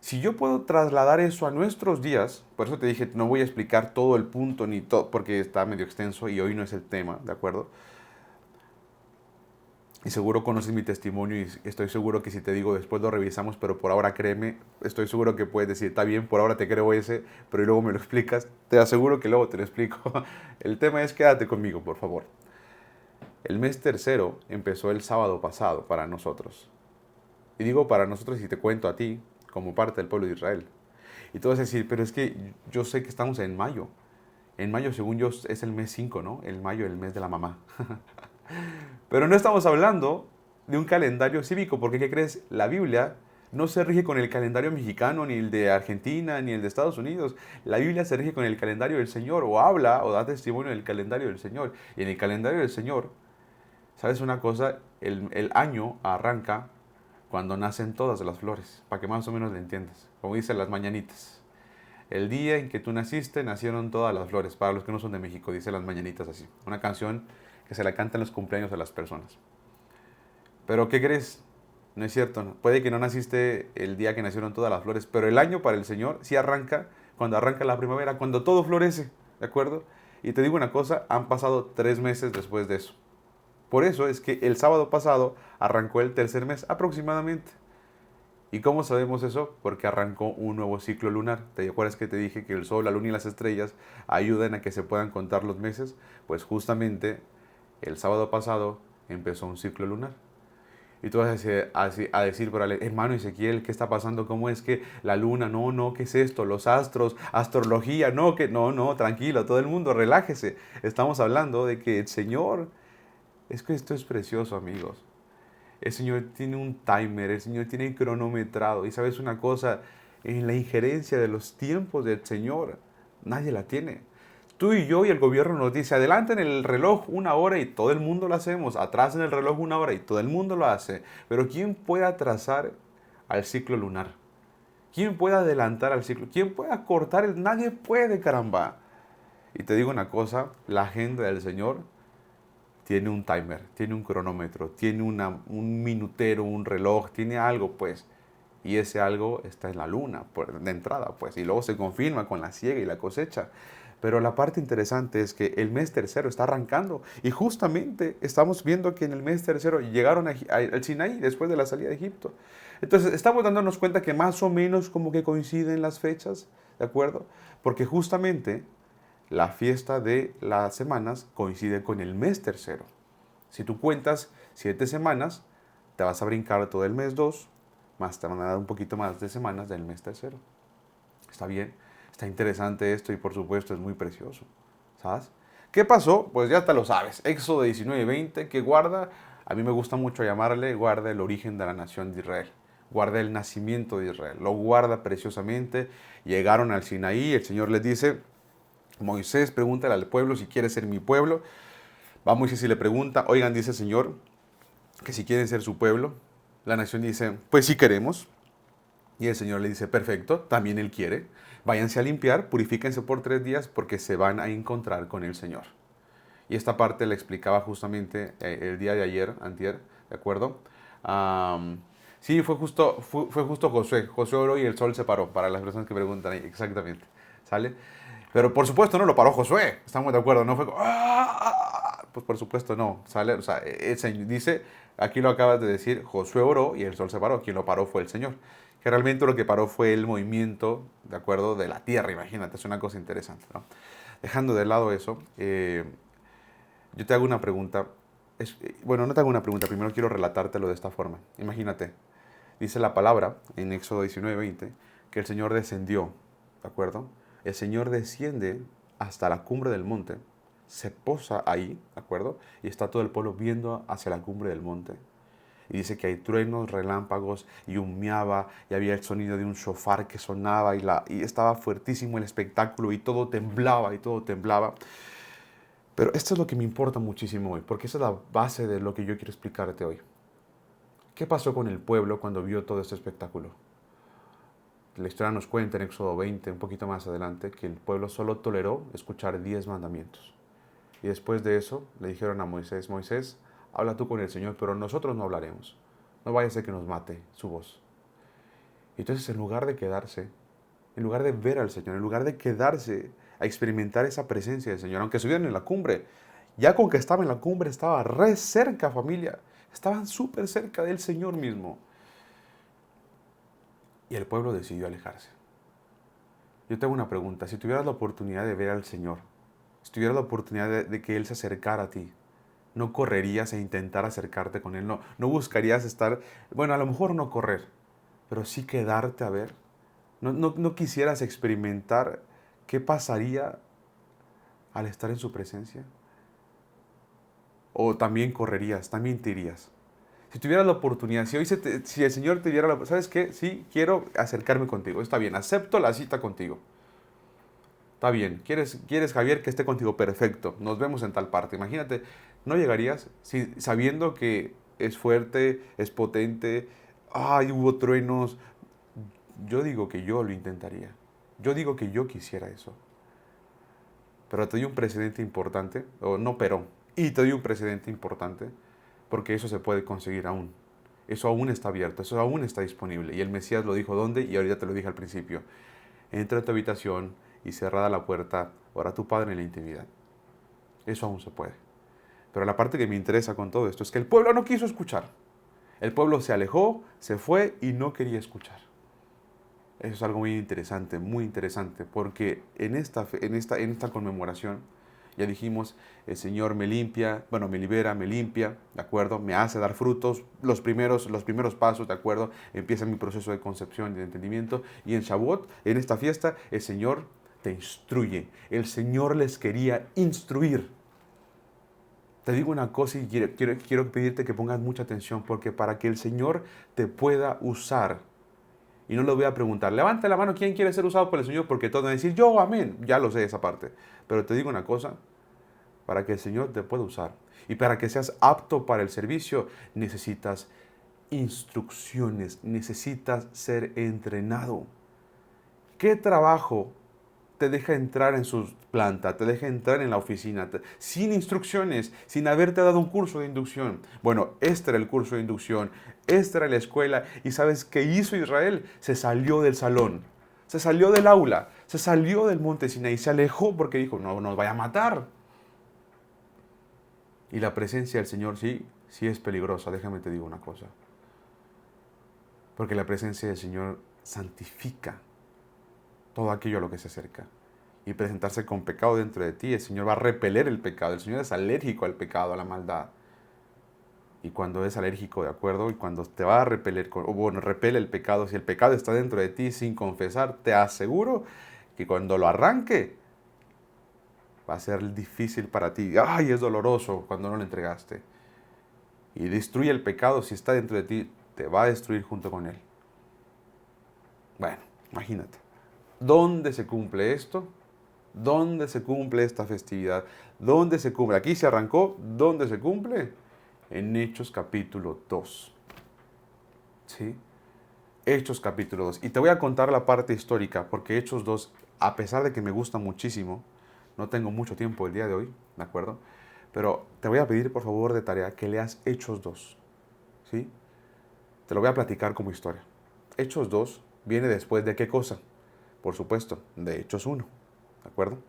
Si yo puedo trasladar eso a nuestros días, por eso te dije, no voy a explicar todo el punto ni todo, porque está medio extenso y hoy no es el tema, ¿de acuerdo? Y seguro conoces mi testimonio y estoy seguro que si te digo después lo revisamos, pero por ahora créeme, estoy seguro que puedes decir, está bien, por ahora te creo ese, pero luego me lo explicas. Te aseguro que luego te lo explico. El tema es quédate conmigo, por favor. El mes tercero empezó el sábado pasado para nosotros. Y digo para nosotros y te cuento a ti como parte del pueblo de Israel. Y tú vas a decir, pero es que yo sé que estamos en mayo. En mayo, según yo, es el mes 5, ¿no? El mayo, el mes de la mamá. Pero no estamos hablando de un calendario cívico, porque ¿qué crees? La Biblia no se rige con el calendario mexicano, ni el de Argentina, ni el de Estados Unidos. La Biblia se rige con el calendario del Señor, o habla o da testimonio del calendario del Señor. Y en el calendario del Señor, ¿sabes una cosa? El año arranca cuando nacen todas las flores, para que más o menos le entiendas. Como dicen las mañanitas. El día en que tú naciste, nacieron todas las flores. Para los que no son de México, dice las mañanitas así. Una canción que se la canta en los cumpleaños a las personas. Pero ¿qué crees? No es cierto. ¿No? Puede que no naciste el día que nacieron todas las flores, pero el año para el Señor sí arranca cuando arranca la primavera, cuando todo florece. ¿De acuerdo? Y te digo una cosa, han pasado 3 meses después de eso. Por eso es que el sábado pasado arrancó el tercer mes aproximadamente. ¿Y cómo sabemos eso? Porque arrancó un nuevo ciclo lunar. ¿Te acuerdas que te dije que el sol, la luna y las estrellas ayudan a que se puedan contar los meses? Pues justamente el sábado pasado empezó un ciclo lunar. Y tú vas a decir, pero hermano Ezequiel, ¿qué está pasando? ¿Cómo es que la luna? No, no, ¿qué es esto? Los astros, astrología, no, que no, tranquilo, todo el mundo, relájese. Estamos hablando de que el Señor, es que esto es precioso, amigos. El Señor tiene un timer, el Señor tiene cronometrado. Y sabes una cosa, en la injerencia de los tiempos del Señor, nadie la tiene. Tú y yo y el gobierno nos dice, adelante en el reloj 1 hora y todo el mundo lo hacemos, atrás en el reloj 1 hora y todo el mundo lo hace. Pero ¿quién puede atrasar al ciclo lunar? ¿Quién puede adelantar al ciclo? ¿Quién puede acortar el? Nadie puede, caramba. Y te digo una cosa, la agenda del Señor tiene un timer, tiene un cronómetro, tiene un minutero, un reloj, tiene algo, pues. Y ese algo está en la luna, de entrada, pues. Y luego se confirma con la siega y la cosecha. Pero la parte interesante es que el mes tercero está arrancando. Y justamente estamos viendo que en el mes tercero llegaron al Sinaí después de la salida de Egipto. Entonces estamos dándonos cuenta que más o menos como que coinciden las fechas, ¿de acuerdo? Porque justamente la fiesta de las semanas coincide con el mes tercero. Si tú cuentas 7 semanas, te vas a brincar todo el mes 2, más te van a dar un poquito más de semanas del mes tercero. ¿Está bien? Está interesante esto y por supuesto es muy precioso. ¿Sabes? ¿Qué pasó? Pues ya te lo sabes. Éxodo 19:20 que guarda, a mí me gusta mucho llamarle, guarda el origen de la nación de Israel. Guarda el nacimiento de Israel. Lo guarda preciosamente. Llegaron al Sinaí, el Señor les dice, Moisés, pregúntale al pueblo si quiere ser mi pueblo. Va Moisés y le pregunta, oigan, dice el Señor, que si quieren ser su pueblo. La nación dice, pues sí queremos. Y el Señor le dice, perfecto, también Él quiere. Váyanse a limpiar, purifíquense por 3 días porque se van a encontrar con el Señor. Y esta parte la explicaba justamente el día de ayer, antier, ¿de acuerdo? Sí, fue justo Josué. Josué oró y el sol se paró, para las personas que preguntan ahí, exactamente. ¿Sale? Pero por supuesto no lo paró Josué, estamos de acuerdo, no fue como, ¡ah! Pues por supuesto no, sale, o sea, el Señor dice, aquí lo acabas de decir, Josué oró y el sol se paró, quien lo paró fue el Señor, que realmente lo que paró fue el movimiento, de acuerdo, de la tierra, imagínate, es una cosa interesante, ¿no? Dejando de lado eso, yo te hago una pregunta, bueno, no te hago una pregunta, primero quiero relatártelo de esta forma, imagínate, dice la palabra en Éxodo 19:20 que el Señor descendió, ¿de acuerdo? El Señor desciende hasta la cumbre del monte, se posa ahí, ¿de acuerdo? Y está todo el pueblo viendo hacia la cumbre del monte. Y dice que hay truenos, relámpagos, y humeaba, y había el sonido de un shofar que sonaba, y estaba fuertísimo el espectáculo, y todo temblaba, y todo temblaba. Pero esto es lo que me importa muchísimo hoy, porque esa es la base de lo que yo quiero explicarte hoy. ¿Qué pasó con el pueblo cuando vio todo este espectáculo? La historia nos cuenta en Éxodo 20, un poquito más adelante, que el pueblo solo toleró escuchar 10 mandamientos. Y después de eso le dijeron a Moisés, Moisés, habla tú con el Señor, pero nosotros no hablaremos. No vaya a ser que nos mate su voz. Y entonces en lugar de quedarse, en lugar de ver al Señor, en lugar de quedarse a experimentar esa presencia del Señor, aunque estuvieran en la cumbre, ya con que estaba en la cumbre estaba re cerca, familia. Estaban súper cerca del Señor mismo. Y el pueblo decidió alejarse. Yo te hago una pregunta. Si tuvieras la oportunidad de ver al Señor, si tuvieras la oportunidad de que Él se acercara a ti, ¿no correrías e intentar acercarte con Él? No buscarías estar, bueno, a lo mejor no correr, pero sí quedarte a ver. ¿No quisieras experimentar qué pasaría al estar en su presencia? ¿O también correrías, también te irías? Si tuvieras la oportunidad, si el Señor te diera la oportunidad, ¿sabes qué? Sí, quiero acercarme contigo, está bien, acepto la cita contigo. Está bien, ¿quieres Javier que esté contigo? Perfecto, nos vemos en tal parte. Imagínate, ¿no llegarías sabiendo que es fuerte, es potente, ay, hubo truenos? Yo digo que yo lo intentaría. Yo digo que yo quisiera eso. Pero te doy un precedente importante, o no, y te doy un precedente importante, porque eso se puede conseguir aún. Eso aún está abierto, eso aún está disponible. Y el Mesías lo dijo dónde, y ahorita te lo dije al principio. Entra a tu habitación y cerrada la puerta, ora a tu Padre en la intimidad. Eso aún se puede. Pero la parte que me interesa con todo esto es que el pueblo no quiso escuchar. El pueblo se alejó, se fue y no quería escuchar. Eso es algo muy interesante, porque en esta conmemoración, ya dijimos, el Señor me limpia, bueno, me libera, me limpia, ¿de acuerdo? Me hace dar frutos, los primeros pasos, ¿de acuerdo? Empieza mi proceso de concepción y de entendimiento. Y en Shavuot, en esta fiesta, el Señor te instruye. El Señor les quería instruir. Te digo una cosa y quiero pedirte que pongas mucha atención, porque para que el Señor te pueda usar, y no le voy a preguntar, levante la mano, ¿quién quiere ser usado por el Señor? Porque todos van a decir, yo, amén. Ya lo sé esa parte. Pero te digo una cosa, para que el Señor te pueda usar y para que seas apto para el servicio, necesitas instrucciones, necesitas ser entrenado. ¿Qué trabajo te deja entrar en su planta, te deja entrar en la oficina, sin instrucciones, sin haberte dado un curso de inducción? Bueno, este era el curso de inducción, esta era la escuela, y ¿sabes qué hizo Israel? Se salió del salón, se salió del aula, se salió del monte Sinaí, se alejó porque dijo, no nos vaya a matar. Y la presencia del Señor sí es peligrosa, déjame te digo una cosa, porque la presencia del Señor santifica todo aquello a lo que se acerca. Y presentarse con pecado dentro de ti, el Señor va a repeler el pecado. El Señor es alérgico al pecado, a la maldad. Y cuando es alérgico, ¿de acuerdo? Y cuando te va a repeler, o bueno, repele el pecado, si el pecado está dentro de ti sin confesar, te aseguro que cuando lo arranque, va a ser difícil para ti. ¡Ay, es doloroso cuando no lo entregaste! Y destruye el pecado, si está dentro de ti, te va a destruir junto con él. Bueno, imagínate. ¿Dónde se cumple esto? ¿Dónde se cumple esta festividad? ¿Dónde se cumple? Aquí se arrancó. ¿Dónde se cumple? En Hechos capítulo 2. ¿Sí? Hechos capítulo 2. Y te voy a contar la parte histórica, porque Hechos 2, a pesar de que me gusta muchísimo, no tengo mucho tiempo el día de hoy, ¿de acuerdo? Pero te voy a pedir por favor de tarea que leas Hechos 2. ¿Sí? Te lo voy a platicar como historia. Hechos 2 viene después de ¿qué cosa? Por supuesto, de Hechos 1. ¿De acuerdo?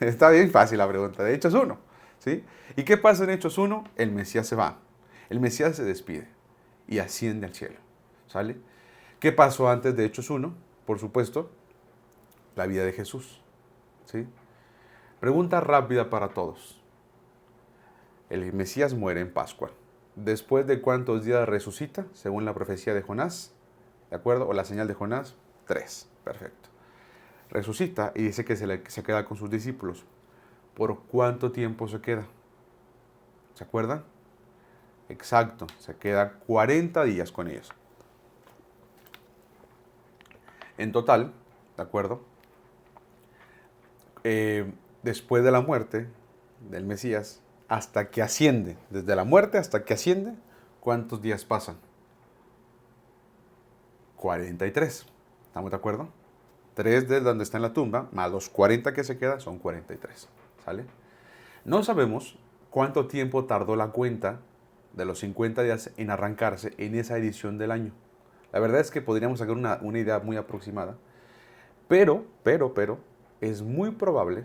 Está bien fácil la pregunta. De Hechos 1. ¿Sí? ¿Y qué pasa en Hechos 1? El Mesías se va. El Mesías se despide y asciende al cielo. ¿Sale? ¿Qué pasó antes de Hechos 1? Por supuesto, la vida de Jesús. ¿Sí? Pregunta rápida para todos. El Mesías muere en Pascua. ¿Después de cuántos días resucita? Según la profecía de Jonás. ¿De acuerdo? O la señal de Jonás. 3. Perfecto. Resucita y dice que se queda con sus discípulos. ¿Por cuánto tiempo se queda? ¿Se acuerdan? Exacto. Se queda 40 días con ellos. En total, ¿de acuerdo? Después de la muerte del Mesías, hasta que asciende, desde la muerte hasta que asciende, ¿cuántos días pasan? 43. ¿Estamos de acuerdo? 3 de donde está en la tumba, más los 40 que se queda, son 43. ¿Sale? No sabemos cuánto tiempo tardó la cuenta de los 50 días en arrancarse en esa edición del año. La verdad es que podríamos sacar una idea muy aproximada, pero, es muy probable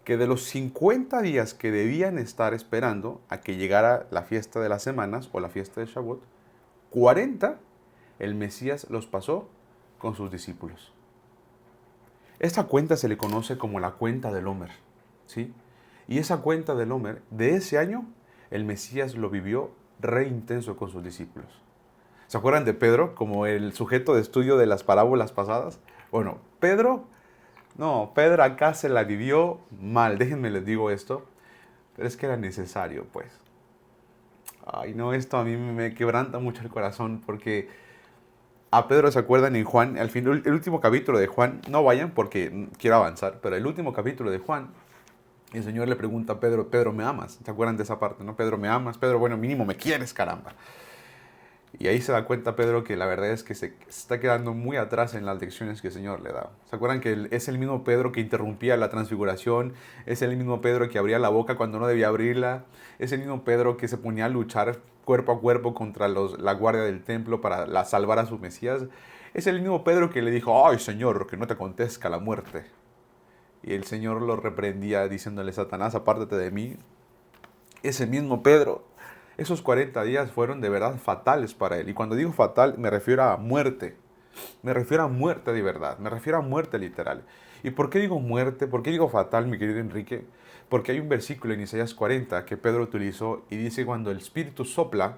que de los 50 días que debían estar esperando a que llegara la fiesta de las semanas o la fiesta de Shavuot, 40 el Mesías los pasó con sus discípulos. Esta cuenta se le conoce como la cuenta del Homer, ¿sí? Y esa cuenta del Homer, de ese año, el Mesías lo vivió re intenso con sus discípulos. ¿Se acuerdan de Pedro como el sujeto de estudio de las parábolas pasadas? Bueno, Pedro acá se la vivió mal. Déjenme les digo esto, pero es que era necesario, pues. Ay, no, esto a mí me quebranta mucho el corazón porque a Pedro se acuerdan en Juan, al fin, el último capítulo de Juan, no vayan porque quiero avanzar, pero el último capítulo de Juan, el Señor le pregunta a Pedro, Pedro, ¿me amas? ¿Se acuerdan de esa parte, no? Pedro, ¿me amas? Pedro, bueno, mínimo me quieres, caramba. Y ahí se da cuenta Pedro que la verdad es que se está quedando muy atrás en las lecciones que el Señor le da. ¿Se acuerdan que es el mismo Pedro que interrumpía la transfiguración? Es el mismo Pedro que abría la boca cuando no debía abrirla. Es el mismo Pedro que se ponía a luchar cuerpo a cuerpo contra la guardia del templo para salvar a su Mesías. Es el mismo Pedro que le dijo, ay Señor, que no te acontezca la muerte. Y el Señor lo reprendía diciéndole, Satanás, apártate de mí. Ese mismo Pedro. Esos 40 días fueron de verdad fatales para él. Y cuando digo fatal, me refiero a muerte. Me refiero a muerte de verdad. Me refiero a muerte literal. ¿Y por qué digo muerte? ¿Por qué digo fatal, mi querido Enrique? Porque hay un versículo en Isaías 40 que Pedro utilizó y dice, cuando el Espíritu sopla,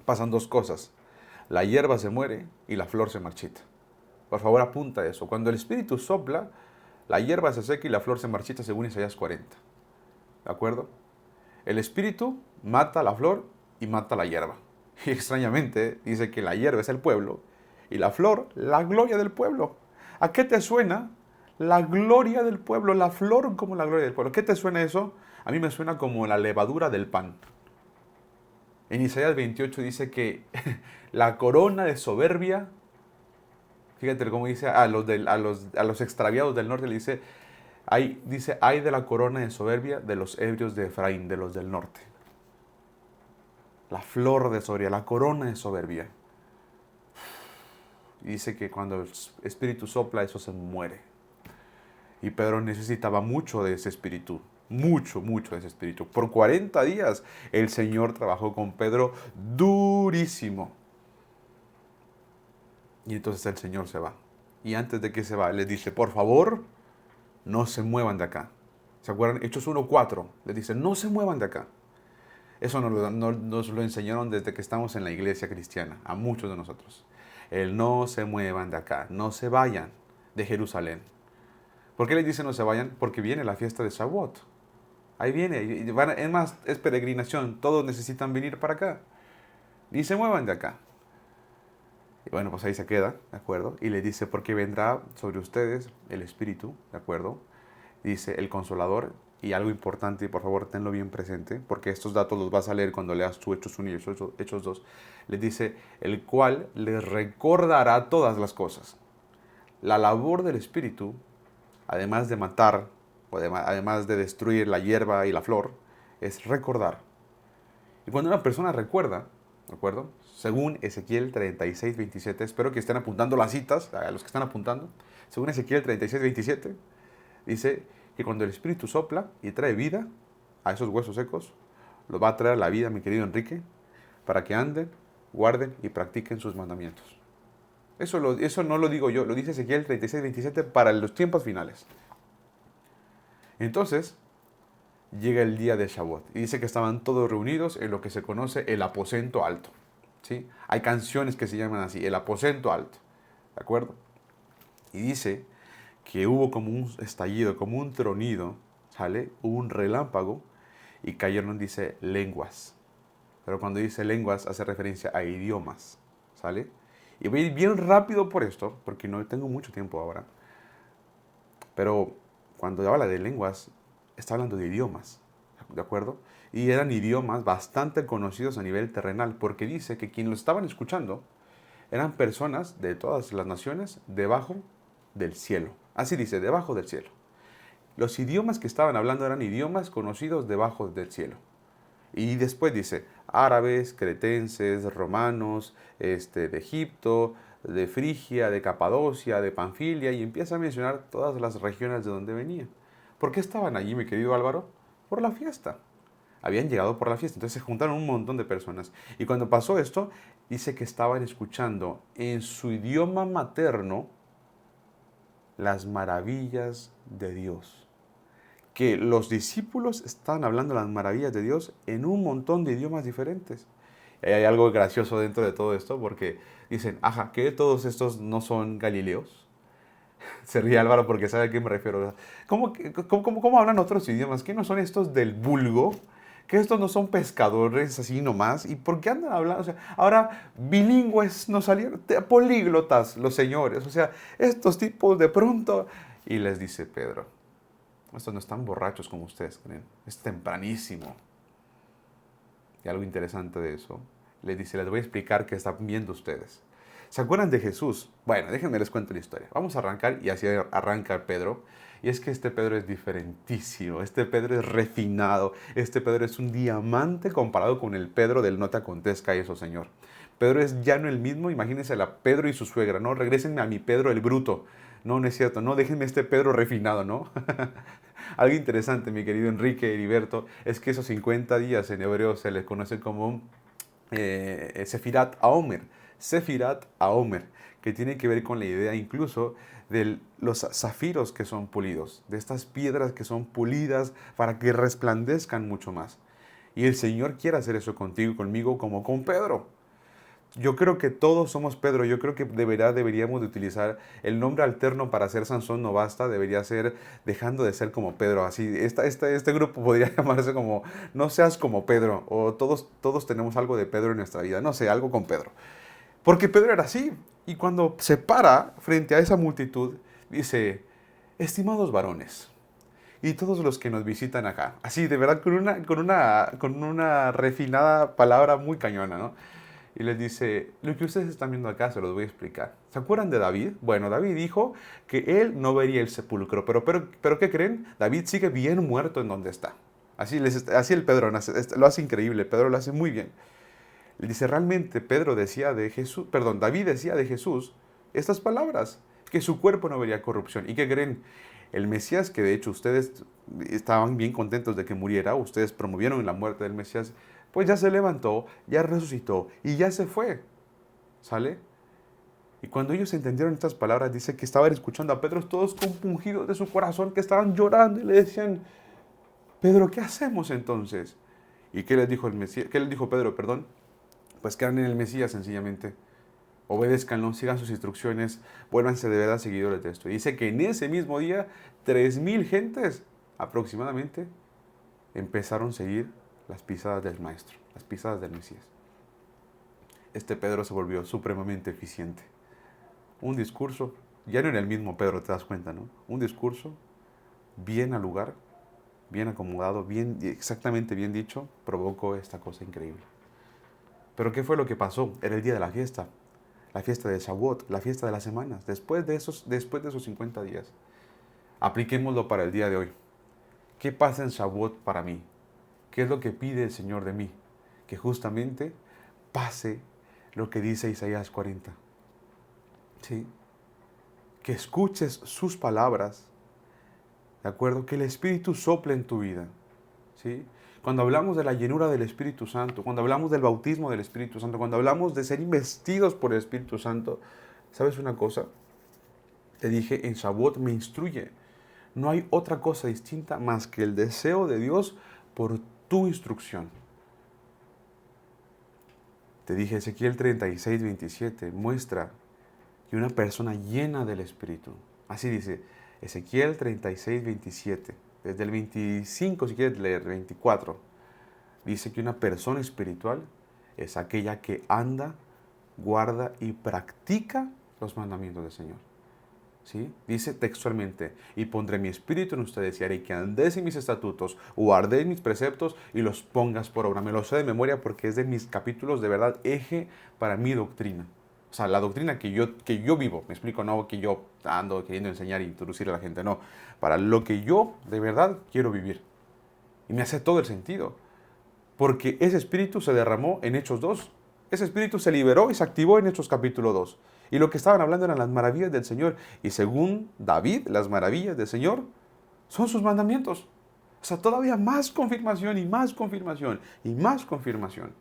pasan dos cosas. La hierba se muere y la flor se marchita. Por favor, apunta eso. Cuando el Espíritu sopla, la hierba se seca y la flor se marchita según Isaías 40. ¿De acuerdo? El espíritu mata la flor y mata la hierba. Y extrañamente dice que la hierba es el pueblo y la flor la gloria del pueblo. ¿A qué te suena la gloria del pueblo? La flor como la gloria del pueblo. ¿Qué te suena eso? A mí me suena como la levadura del pan. En Isaías 28 dice que la corona de soberbia, fíjate cómo dice a los extraviados del norte, le dice, hay de la corona de soberbia de los ebrios de Efraín, de los del norte. La flor de soberbia, la corona de soberbia. Y dice que cuando el espíritu sopla, eso se muere. Y Pedro necesitaba mucho de ese espíritu. Mucho de ese espíritu. Por 40 días el Señor trabajó con Pedro durísimo. Y entonces el Señor se va. Y antes de que se va, les dice, por favor, no se muevan de acá. ¿Se acuerdan? Hechos 1:4. Les dice, no se muevan de acá. Eso nos lo enseñaron desde que estamos en la iglesia cristiana, a muchos de nosotros. El no se muevan de acá, no se vayan de Jerusalén. ¿Por qué les dice no se vayan? Porque viene la fiesta de Shavuot. Ahí viene, es más, es peregrinación, todos necesitan venir para acá. Ni se muevan de acá. Y bueno, pues ahí se queda, ¿de acuerdo? Y le dice, porque vendrá sobre ustedes el Espíritu, ¿de acuerdo? Dice, el Consolador, y algo importante, y por favor tenlo bien presente, porque estos datos los vas a leer cuando leas tú Hechos 1 y Hechos 2. Les dice, el cual les recordará todas las cosas. La labor del Espíritu, además de matar, o además de destruir la hierba y la flor, es recordar. Y cuando una persona recuerda, ¿de acuerdo? Según Ezequiel 36, 27, espero que estén apuntando las citas, a los que están apuntando. Según Ezequiel 36, 27, dice que cuando el Espíritu sopla y trae vida a esos huesos secos, los va a traer a la vida, mi querido Enrique, para que anden, guarden y practiquen sus mandamientos. Eso no lo digo yo, lo dice Ezequiel 36, 27 para los tiempos finales. Entonces, llega el día de Shavuot y dice que estaban todos reunidos en lo que se conoce el aposento alto. ¿Sí? Hay canciones que se llaman así, el aposento alto. ¿De acuerdo? Y dice que hubo como un estallido, como un tronido, ¿sale? Hubo un relámpago y cayeron, dice, lenguas. Pero cuando dice lenguas hace referencia a idiomas, ¿sale? Y voy a ir bien rápido por esto, porque no tengo mucho tiempo ahora. Pero cuando habla de lenguas, está hablando de idiomas, ¿de acuerdo? Y eran idiomas bastante conocidos a nivel terrenal, porque dice que quienes lo estaban escuchando eran personas de todas las naciones debajo del cielo. Así dice, debajo del cielo. Los idiomas que estaban hablando eran idiomas conocidos debajo del cielo. Y después dice, árabes, cretenses, romanos, de Egipto, de Frigia, de Capadocia, de Panfilia, y empieza a mencionar todas las regiones de donde venía. ¿Por qué estaban allí, mi querido Álvaro? Por la fiesta. Habían llegado por la fiesta, entonces se juntaron un montón de personas. Y cuando pasó esto, dice que estaban escuchando en su idioma materno las maravillas de Dios. Que los discípulos estaban hablando las maravillas de Dios en un montón de idiomas diferentes. Y hay algo gracioso dentro de todo esto porque dicen, ajá, ¿que todos estos no son galileos? Se ríe Álvaro porque sabe a qué me refiero. ¿Cómo hablan otros idiomas? ¿Qué no son estos del vulgo? ¿Que estos no son pescadores así nomás? ¿Y por qué andan hablando? O sea, ahora bilingües no salieron, políglotas los señores. O sea, estos tipos de pronto... Y les dice Pedro, estos no están borrachos como ustedes creen. Es tempranísimo. Y algo interesante de eso, les dice, les voy a explicar qué están viendo ustedes. ¿Se acuerdan de Jesús? Bueno, déjenme les cuento la historia. Vamos a arrancar y así arranca Pedro. Y es que este Pedro es diferentísimo, este Pedro es refinado, este Pedro es un diamante comparado con el Pedro del no te acontezca eso, Señor. Pedro es ya no el mismo, imagínense a Pedro y su suegra, ¿no? Regrésenme a mi Pedro el bruto. No, no es cierto, no, déjenme este Pedro refinado, ¿no? Algo interesante, mi querido Enrique Heriberto, es que esos 50 días en hebreo se les conoce como Sefirat Haomer. Sefirat Haomer, que tiene que ver con la idea incluso de los zafiros que son pulidos, de estas piedras que son pulidas para que resplandezcan mucho más. Y el Señor quiere hacer eso contigo y conmigo como con Pedro. Yo creo que todos somos Pedro. Yo creo que deberíamos de utilizar el nombre alterno para ser Sansón no basta. Debería ser dejando de ser como Pedro. Así, este grupo podría llamarse como no seas como Pedro. O todos tenemos algo de Pedro en nuestra vida. No sé, algo con Pedro. Porque Pedro era así. Y cuando se para frente a esa multitud, dice, estimados varones, y todos los que nos visitan acá. Así, de verdad, con una refinada palabra muy cañona, ¿no? Y les dice, lo que ustedes están viendo acá se los voy a explicar. ¿Se acuerdan de David? Bueno, David dijo que él no vería el sepulcro, pero ¿qué creen? David sigue bien muerto en donde está. Así el Pedro lo hace increíble, Pedro lo hace muy bien. Le dice, realmente David decía de Jesús estas palabras, que su cuerpo no vería corrupción. ¿Y qué creen? El Mesías, que de hecho ustedes estaban bien contentos de que muriera, ustedes promovieron la muerte del Mesías, pues ya se levantó, ya resucitó y ya se fue. ¿Sale? Y cuando ellos entendieron estas palabras, dice que estaban escuchando a Pedro todos compungidos de su corazón, que estaban llorando y le decían, Pedro, ¿qué hacemos entonces? ¿Y qué les dijo el Mesías? ¿Qué les dijo Pedro, perdón? Pues crean en el Mesías sencillamente. Obedézcanlo, sigan sus instrucciones, vuélvanse de verdad seguidores de esto. Y dice que en ese mismo día, 3,000 gentes aproximadamente empezaron a seguir las pisadas del Maestro, las pisadas del Mesías. Este Pedro se volvió supremamente eficiente. Un discurso, ya no era el mismo Pedro, te das cuenta, ¿no? Un discurso bien al lugar, bien acomodado, exactamente bien dicho, provocó esta cosa increíble. Pero ¿qué fue lo que pasó? Era el día de la fiesta de Shavuot, la fiesta de las semanas, después de esos 50 días. Apliquémoslo para el día de hoy. ¿Qué pasa en Shavuot para mí? ¿Qué es lo que pide el Señor de mí? Que justamente pase lo que dice Isaías 40. ¿Sí? Que escuches sus palabras, ¿de acuerdo? Que el Espíritu sople en tu vida, ¿sí? Cuando hablamos de la llenura del Espíritu Santo, cuando hablamos del bautismo del Espíritu Santo, cuando hablamos de ser investidos por el Espíritu Santo, ¿sabes una cosa? Te dije, en Shavuot me instruye. No hay otra cosa distinta más que el deseo de Dios por tu instrucción. Te dije, Ezequiel 36, 27, muestra que una persona llena del Espíritu, así dice Ezequiel 36, 27, desde el 25, si quieres leer, 24, dice que una persona espiritual es aquella que anda, guarda y practica los mandamientos del Señor. ¿Sí? Dice textualmente, y pondré mi espíritu en ustedes y haré que andéis en mis estatutos, guardéis mis preceptos y los pongas por obra. Me lo sé de memoria porque es de mis capítulos de verdad eje para mi doctrina. O sea, la doctrina que yo vivo, me explico, no que yo ando queriendo enseñar e introducir a la gente, no. Para lo que yo de verdad quiero vivir. Y me hace todo el sentido. Porque ese espíritu se derramó en Hechos 2. Ese espíritu se liberó y se activó en Hechos capítulo 2. Y lo que estaban hablando eran las maravillas del Señor. Y según David, las maravillas del Señor son sus mandamientos. O sea, todavía más confirmación y más confirmación y más confirmación.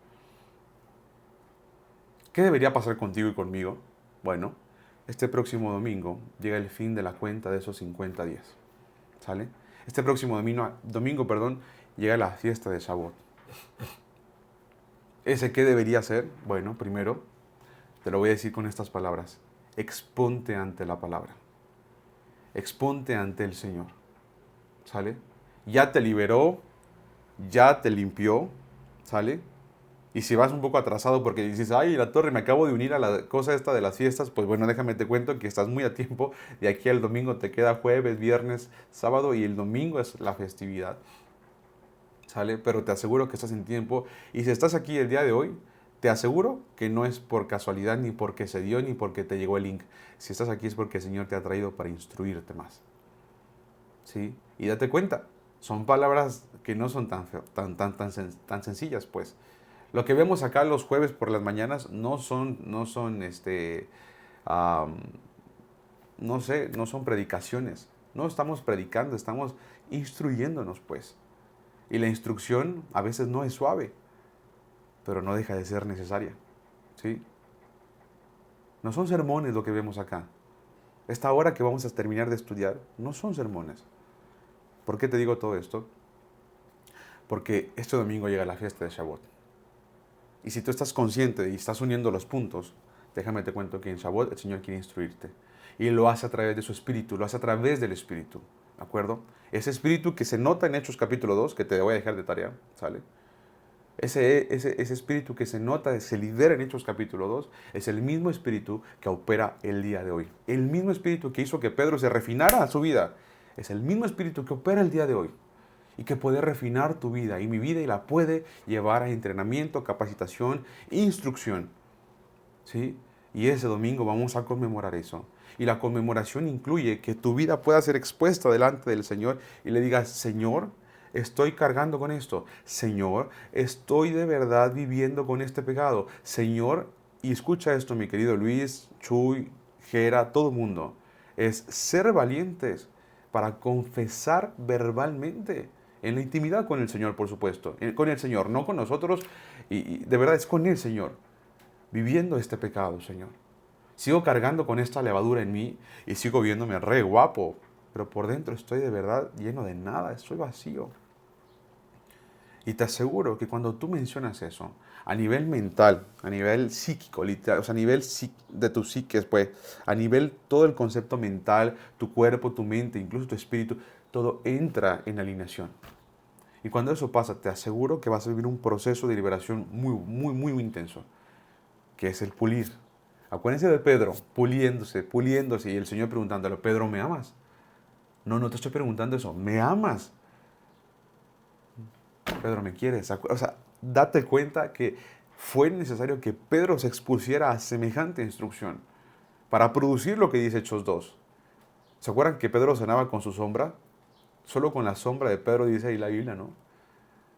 ¿Qué debería pasar contigo y conmigo? Bueno, este próximo domingo llega el fin de la cuenta de esos 50 días. ¿Sale? Este próximo domingo, llega la fiesta de Shavuot. ¿Ese qué debería ser? Bueno, primero, te lo voy a decir con estas palabras. Exponte ante la palabra. Exponte ante el Señor. ¿Sale? Ya te liberó, ya te limpió. ¿Sale? Y si vas un poco atrasado porque dices, ay, la torre, me acabo de unir a la cosa esta de las fiestas, pues bueno, déjame te cuento que estás muy a tiempo. De aquí al domingo te queda jueves, viernes, sábado y el domingo es la festividad. ¿Sale? Pero te aseguro que estás en tiempo. Y si estás aquí el día de hoy, te aseguro que no es por casualidad, ni porque se dio, ni porque te llegó el link. Si estás aquí es porque el Señor te ha traído para instruirte más. ¿Sí? Y date cuenta, son palabras que no son tan sencillas, pues. Lo que vemos acá los jueves por las mañanas no son no son predicaciones. No estamos predicando, estamos instruyéndonos, pues. Y la instrucción a veces no es suave, pero no deja de ser necesaria. ¿Sí? No son sermones lo que vemos acá. Esta hora que vamos a terminar de estudiar no son sermones. ¿Por qué te digo todo esto? Porque este domingo llega la fiesta de Shavuot. Y si tú estás consciente y estás uniendo los puntos, déjame te cuento que en Shavuot el Señor quiere instruirte. Y lo hace a través de su Espíritu, lo hace a través del Espíritu. ¿De acuerdo? Ese Espíritu que se nota en Hechos capítulo 2, que te voy a dejar de tarea, ¿sale? Ese Espíritu que se nota, se lidera en Hechos capítulo 2, es el mismo Espíritu que opera el día de hoy. El mismo Espíritu que hizo que Pedro se refinara a su vida, es el mismo Espíritu que opera el día de hoy. Y que puede refinar tu vida y mi vida y la puede llevar a entrenamiento, capacitación, instrucción. ¿Sí? Y ese domingo vamos a conmemorar eso. Y la conmemoración incluye que tu vida pueda ser expuesta delante del Señor y le digas, Señor, estoy cargando con esto. Señor, estoy de verdad viviendo con este pecado. Señor, y escucha esto, mi querido Luis, Chuy, Jera, todo el mundo, es ser valientes para confesar verbalmente. En la intimidad con el Señor, por supuesto. Con el Señor, no con nosotros. Y de verdad es con el Señor. Viviendo este pecado, Señor. Sigo cargando con esta levadura en mí y sigo viéndome re guapo. Pero por dentro estoy de verdad lleno de nada. Estoy vacío. Y te aseguro que cuando tú mencionas eso, a nivel mental, a nivel psíquico, literal, o sea, a nivel de tu psique, pues, a nivel todo el concepto mental, tu cuerpo, tu mente, incluso tu espíritu, todo entra en alineación. Y cuando eso pasa, te aseguro que vas a vivir un proceso de liberación muy, muy, muy intenso, que es el pulir. Acuérdense de Pedro, puliéndose, puliéndose, y el Señor preguntándole, Pedro, ¿me amas? No, no te estoy preguntando eso, ¿me amas? Pedro, ¿me quieres? O sea, date cuenta que fue necesario que Pedro se expusiera a semejante instrucción para producir lo que dice Hechos 2. ¿Se acuerdan que Pedro cenaba con su sombra? Solo con la sombra de Pedro dice ahí la Biblia, ¿no?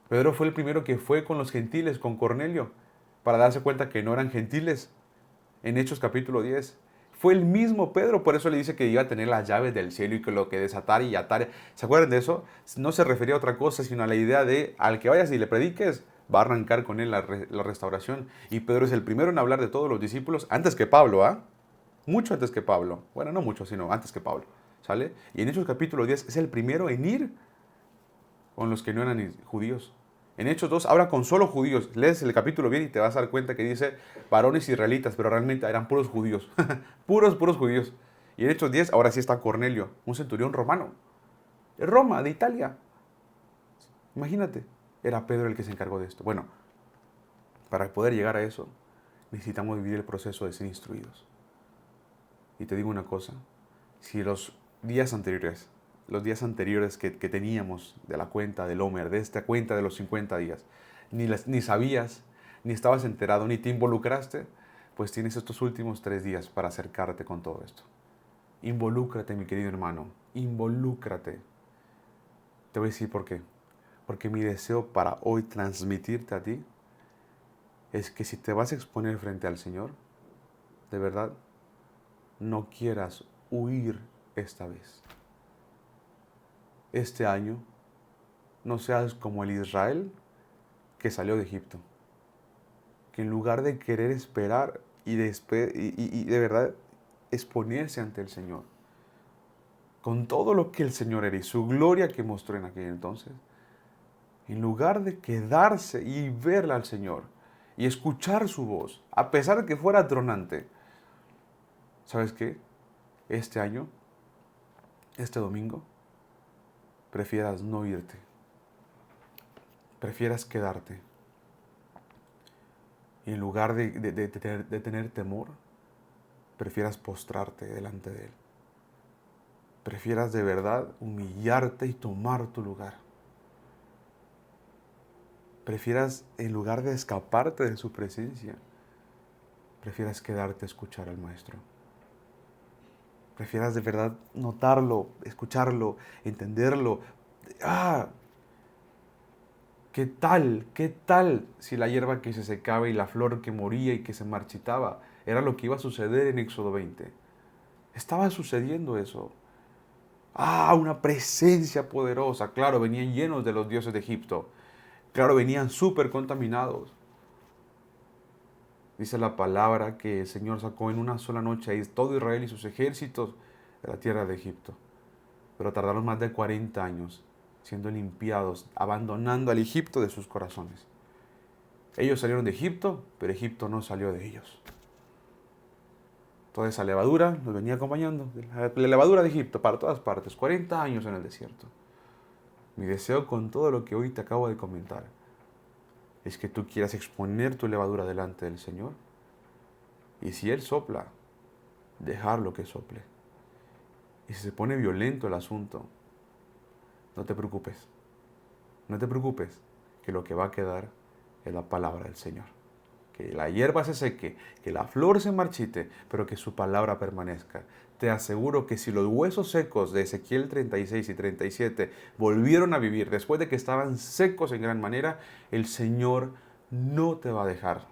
Pedro fue el primero que fue con los gentiles, con Cornelio. para darse cuenta que no eran gentiles. En Hechos capítulo 10. Fue el mismo Pedro, por eso le dice que iba a tener las llaves del cielo y que lo que desatar y atar. ¿Se acuerdan de eso? No se refería a otra cosa, sino a la idea de al que vayas y le prediques, va a arrancar con él la restauración. Y Pedro es el primero en hablar de todos los discípulos, antes que Pablo, ¿ah? Mucho antes que Pablo. Bueno, no mucho, sino antes que Pablo. ¿Sale? Y en Hechos capítulo 10 es el primero en ir con los que no eran judíos. En Hechos 2 habla con solo judíos. Lees el capítulo bien y te vas a dar cuenta que dice varones israelitas, pero realmente eran puros judíos. puros judíos. Y en Hechos 10 ahora sí está Cornelio, un centurión romano. De Roma, de Italia. Imagínate, era Pedro el que se encargó de esto. Bueno, para poder llegar a eso, necesitamos vivir el proceso de ser instruidos. Y te digo una cosa, si los días anteriores que teníamos de la cuenta del Homer, de esta cuenta de los 50 días, ni sabías, ni estabas enterado, ni te involucraste, pues tienes estos últimos 3 días para acercarte con todo esto. Involúcrate, mi querido hermano, involúcrate. Te voy a decir por qué. Porque mi deseo para hoy transmitirte a ti es que si te vas a exponer frente al Señor, de verdad, no quieras huir esta vez. Este año no seas como el Israel que salió de Egipto, que en lugar de querer esperar y de verdad exponerse ante el Señor, con todo lo que el Señor era y su gloria que mostró en aquel entonces, en lugar de quedarse y verla al Señor y escuchar su voz, a pesar de que fuera tronante, ¿sabes qué? Este año, este domingo, prefieras no irte, prefieras quedarte. Y en lugar de tener temor, prefieras postrarte delante de Él. Prefieras de verdad humillarte y tomar tu lugar. Prefieras, en lugar de escaparte de su presencia, prefieras quedarte a escuchar al Maestro. Prefieras de verdad notarlo, escucharlo, entenderlo. ¿Qué tal si la hierba que se secaba y la flor que moría y que se marchitaba era lo que iba a suceder en Éxodo 20? Estaba sucediendo eso. Una presencia poderosa. Claro, venían llenos de los dioses de Egipto. Claro, venían súper contaminados. Dice la palabra que el Señor sacó en una sola noche a todo Israel y sus ejércitos de la tierra de Egipto. Pero tardaron más de 40 años siendo limpiados, abandonando al Egipto de sus corazones. Ellos salieron de Egipto, pero Egipto no salió de ellos. Toda esa levadura los venía acompañando. La levadura de Egipto para todas partes, 40 años en el desierto. Mi deseo con todo lo que hoy te acabo de comentar es que tú quieras exponer tu levadura delante del Señor. Y si Él sopla, dejarlo que sople. Y si se pone violento el asunto, no te preocupes. No te preocupes, que lo que va a quedar es la palabra del Señor. Que la hierba se seque, que la flor se marchite, pero que su palabra permanezca. Te aseguro que si los huesos secos de Ezequiel 36 y 37 volvieron a vivir después de que estaban secos en gran manera, el Señor no te va a dejar.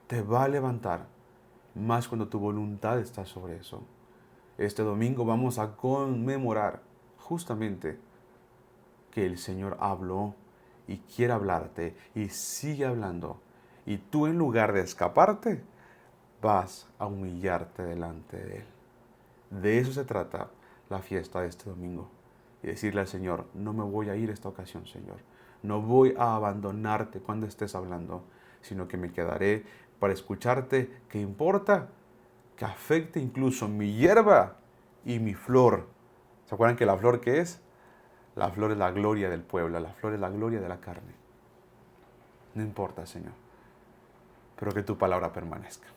Te va a levantar, más cuando tu voluntad está sobre eso. Este domingo vamos a conmemorar justamente que el Señor habló y quiere hablarte y sigue hablando. Y tú en lugar de escaparte, vas a humillarte delante de Él. De eso se trata la fiesta de este domingo. Y decirle al Señor, no me voy a ir esta ocasión, Señor. No voy a abandonarte cuando estés hablando, sino que me quedaré para escucharte. ¿Qué importa? Que afecte incluso mi hierba y mi flor. ¿Se acuerdan que la flor qué es? La flor es la gloria del pueblo, la flor es la gloria de la carne. No importa, Señor, pero que tu palabra permanezca.